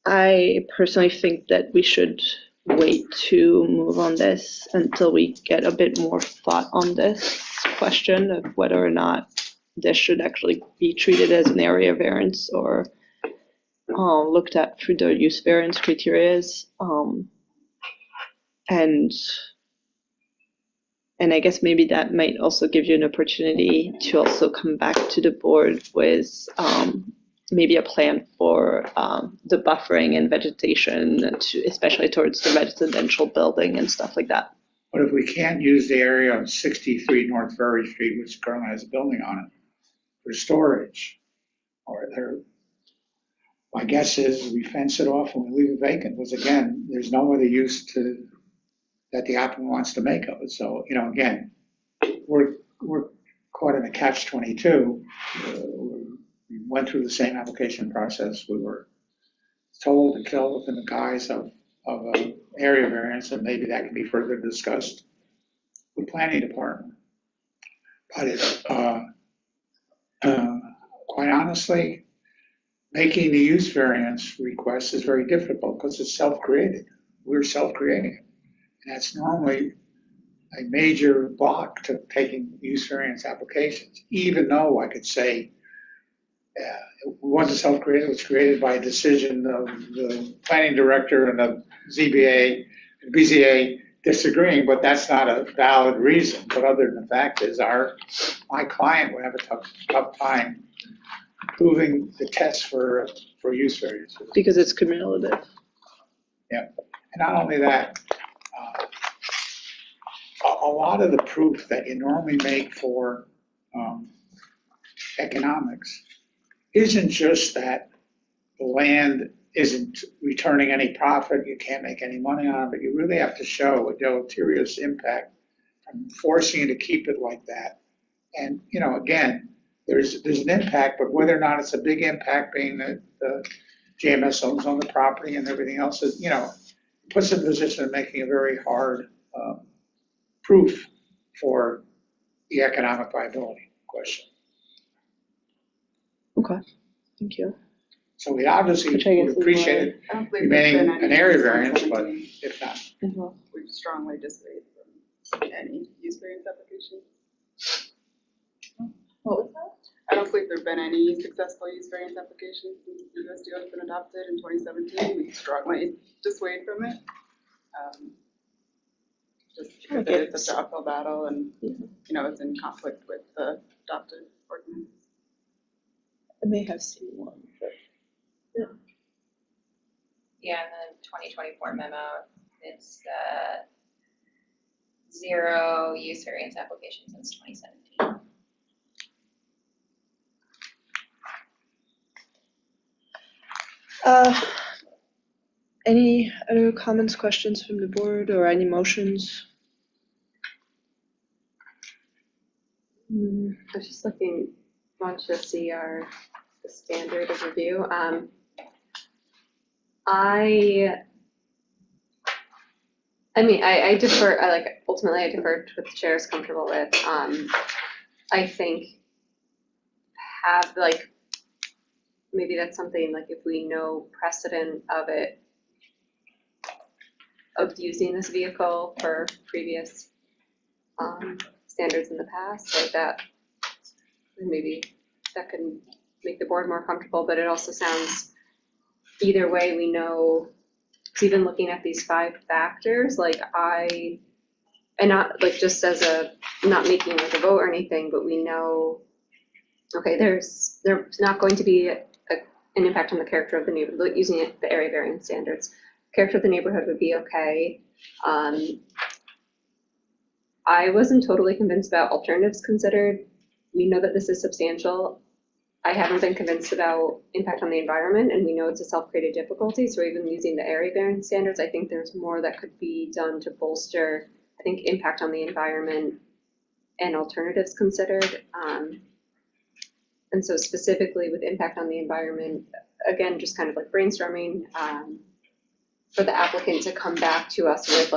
I personally think that we should wait to move on this until we get a bit more thought on this question of whether or not this should actually be treated as an area variance or looked at through the use variance criteria. And I guess maybe that might also give you an opportunity to also come back to the board with maybe a plan for the buffering and vegetation, especially towards the residential building and stuff like that. But if we can't use the area on 63 North Ferry Street, which currently has a building on it, for storage, or my guess is we fence it off and we leave it vacant, because again, there's no other use that the applicant wants to make of it. So, again, we're caught in a catch-22. We went through the same application process. We were told to kill within the guise of an area variance, and maybe that can be further discussed with planning department. But quite honestly, making the use variance request is very difficult because it's self-created. We're self-creating it. And that's normally a major block to taking use variance applications, even though I could say it wasn't self-created, it was created by a decision of the planning director and the ZBA BZA disagreeing, but that's not a valid reason. But other than the fact is my client would have a tough time proving the test for use variances. Because it's cumulative. And not only that, a lot of the proof that you normally make for economics isn't just that the land isn't returning any profit, you can't make any money on it, but you really have to show a deleterious impact from forcing you to keep it like that. And, again, there's an impact, but whether or not it's a big impact being that the GMS owns on the property and everything else is, puts it in a position of making a very hard proof for the economic viability question. Okay, thank you. So we obviously Which I guess would is appreciate it I don't believe there's remaining been an any area use on variance, but 17. if not, We've strongly dissuaded from any use variance application. What was that? I don't believe there've been any successful use variance applications since the USDO has been adopted in 2017. We strongly dissuade from it. Just because it is such an uphill battle and, it's in conflict with the adopted ordinance. I may have seen one, but Yeah, in the 2024 memo, it's 0 use variance application since 2017. Any other comments, questions from the board, or any motions? I was just want to see the standard of review. I defer, ultimately I defer to what the chair is comfortable with. I think maybe that's something if we know precedent of using this vehicle for previous standards in the past, that maybe that can make the board more comfortable, but it also sounds, either way, we know, even looking at these 5 factors, not just as not making a vote or anything, but we know, okay, there's not going to be an impact on the character of the neighborhood, using the area variance standards. Character of the neighborhood would be okay. I wasn't totally convinced about alternatives considered. We know that this is substantial. I haven't been convinced about impact on the environment, and we know it's a self-created difficulty, so even using the area variance standards, I think there's more that could be done to bolster, impact on the environment and alternatives considered. And so specifically with impact on the environment, again, just kind of brainstorming, for the applicant to come back to us with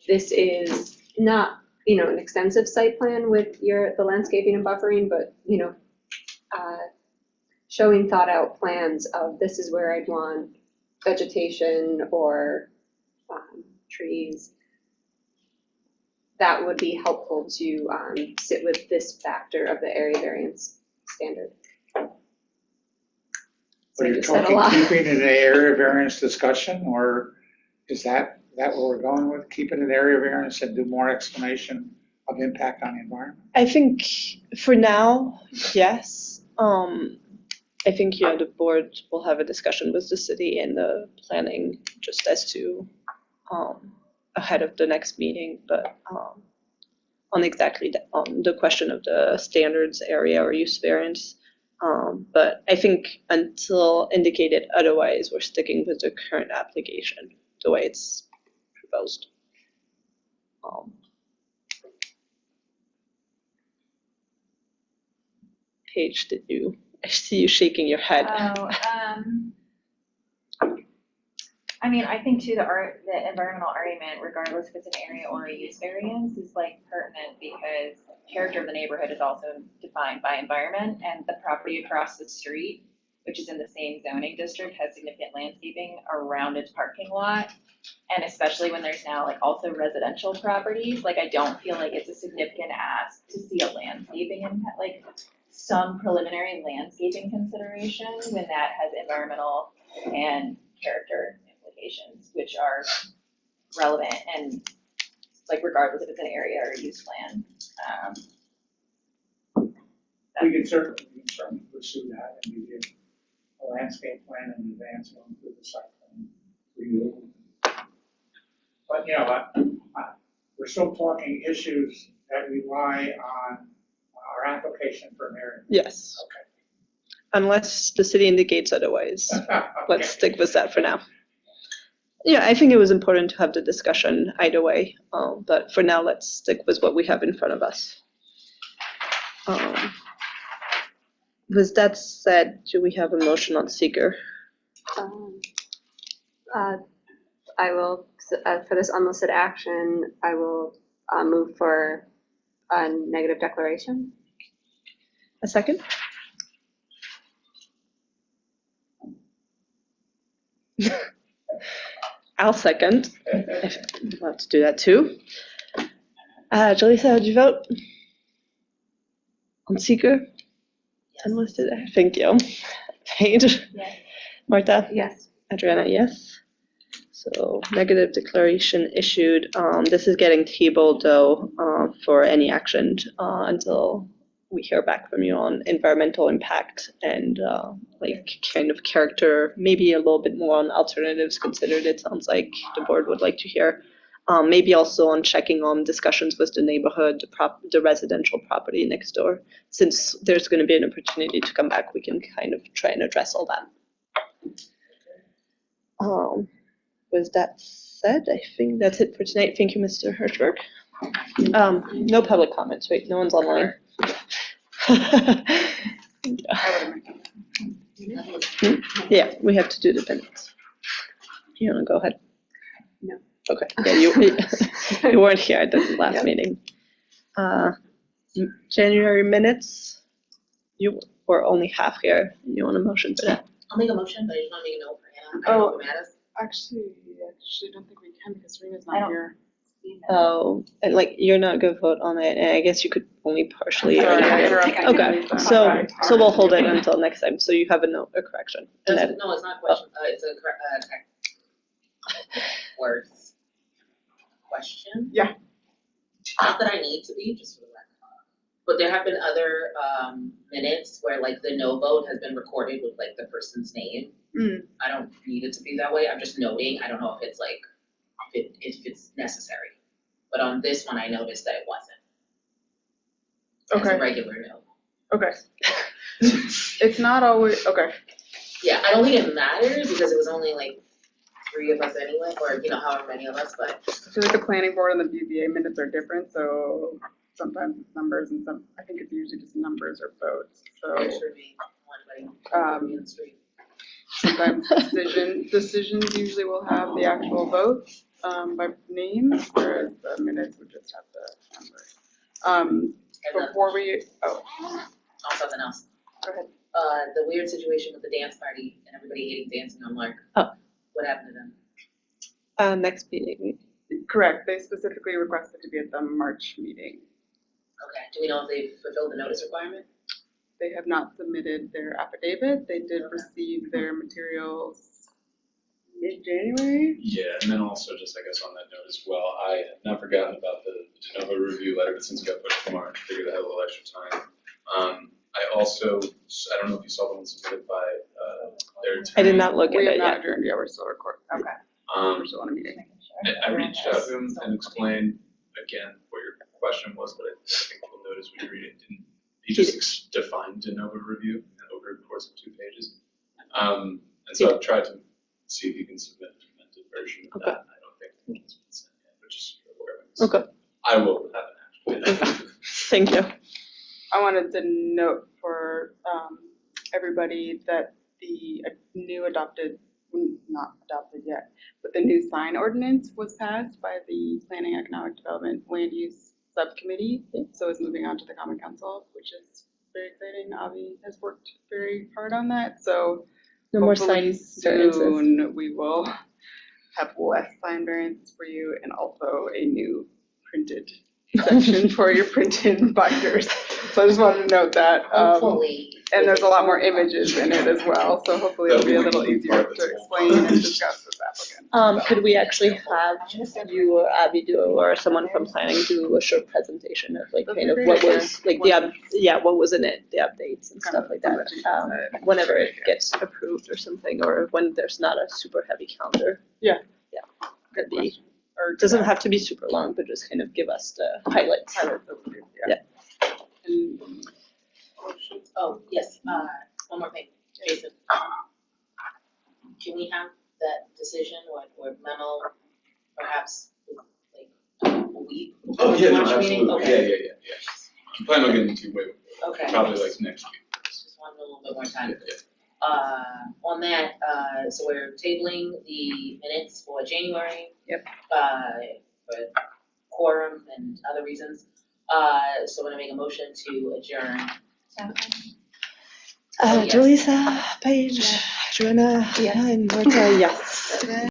this is not, an extensive site plan with the landscaping and buffering, but, showing thought out plans of this is where I'd want vegetation or trees. That would be helpful to sit with this factor of the area variance standard. are you talking keeping an area variance discussion, or is that what we're going with? Keeping an area variance and do more explanation of impact on the environment? I think for now, yes. I think, the board will have a discussion with the city and the planning just as to ahead of the next meeting, but on exactly the question of the standards area or use variance. But I think until indicated otherwise, we're sticking with the current application, the way it's proposed. Paige, I see you shaking your head. I think too, the environmental argument, regardless if it's an area or a use variance, is pertinent because character of the neighborhood is also defined by environment, and the property across the street, which is in the same zoning district, has significant landscaping around its parking lot. And especially when there's now also residential properties, I don't feel it's a significant ask to see a landscaping impact, some preliminary landscaping consideration when that has environmental and character implications, which are relevant and like regardless if it's an area or a use plan. We can certainly pursue that and give you a landscape plan in advance of the site plan review. But, you know, we're still talking issues that rely on our application for an area. Yes. Okay. Unless the city indicates otherwise. Okay. Let's stick with that for now. Yeah, I think it was important to have the discussion either way, but for now, let's stick with what we have in front of us. With that said, do we have a motion on seeker? I will, for this unlisted action, I will move for a negative declaration. A second? I'll second. I'd love to do that too. Jaleesa, how'd you vote? On seeker? Unlisted, thank you. Paige? Yes. Martha? Yes. Adriana, yes. So negative declaration issued. This is getting tabled though for any action until we hear back from you on environmental impact and like kind of character, maybe a little bit more on alternatives considered. It sounds like the board would like to hear. Maybe also on checking on discussions with the neighborhood, the residential property next door. Since there's going to be an opportunity to come back, we can kind of try and address all that. With that said, I think that's it for tonight. Thank you, Mr. Hirschberg. No public comments, right? No one's online. Yeah, we have to do the minutes. You want to go ahead? No. Okay. Yeah, you weren't here at the last meeting. January minutes. You were only half here. You want a motion for that? I'll make a motion, but I just want to make a note for Hannah. I don't know if it matters. Actually, I don't think we can because Serena's I not don't- here. Oh, and like you're not gonna vote on it, and I guess you could only partially. Sorry, I interrupted you, Okay, Lisa. so we'll hold it until next time. So you have a correction. And then, No, it's not a question, it's a correct, words. Question? Yeah. Not that I need to be, just for the record. But there have been other minutes where like the no vote has been recorded with like the person's name. I don't need it to be that way, I'm just noting, I don't know if it's like, if it's necessary. But on this one, I noticed that it wasn't. It's a Okay. regular no. Okay. It's not always, okay. Yeah, I don't think it matters because it was only like 3 of us anyway, or however many of us, but I feel like the planning board and the BZA minutes are different, so sometimes it's numbers and I think it's usually just numbers or votes, thanks so for being one on the street. sometimes decisions usually will have the actual votes, by names, whereas the minutes would just have the numbers. And then Before we, also something else. go ahead. The weird situation with the dance party and everybody hating dancing on Lark. Oh. What happened to them? next meeting. Correct, they specifically requested to be at the March meeting. Okay, do we know if they fulfilled the notice requirement? They have not submitted their affidavit, they did receive their materials mid-January. Yeah, and then also just, I guess, on that note as well, I had not forgotten about the de novo review letter, but since it got pushed to March, I figured I had a little extra time. I also, I don't know if you saw the one submitted by their attorney. I did not look at We have it not yet. adjourned, yeah, we're still recording. Okay. We're still on a meeting. I reached out to him and explained again what your question was, but I think you'll notice when you read it, he just defined de novo review over the course of 2 pages. And so I've tried to see if you can submit a fermented version of that. I don't think it's been sent yet, but just so you're aware of it. Okay. I will have an action. Thank you. I wanted to note for everybody that the new adopted, not adopted yet, but the new sign ordinance was passed by the Planning Economic Development Land Use Subcommittee. So it's moving on to the Common Council, which is very exciting. Avi has worked very hard on that, so No more hopefully sign variances. soon we will have less sign variances for you and also a new printed section for your printed binders. So I just wanted to note that. Hopefully. And there's a lot more images in it as well, so hopefully it'll be a little easier to explain and discuss with the applicant. Could we actually have you or Abby do, or someone from planning do a short presentation of like kind of what was, like what was in it, the updates and stuff like that, whenever it gets approved or something, or when there's not a super heavy calendar. Yeah. Yeah, that'd be, or it doesn't have to be super long, but just kind of give us the highlights. Yeah. Oh, yes, one more thing, Jason. Can we have that decision or memo perhaps like a week before Oh, the yeah, no, March meeting? absolutely, Okay. yeah. I'm planning on getting to you way before, Okay. probably like next week. Just wanted a little bit more time. Yeah. On that, so we're tabling the minutes for January. Yep. For quorum and other reasons. So I'm gonna make a motion to adjourn. Second. Yes. Jaleesa, Paige, Joanna, Yes. and Marta, yes.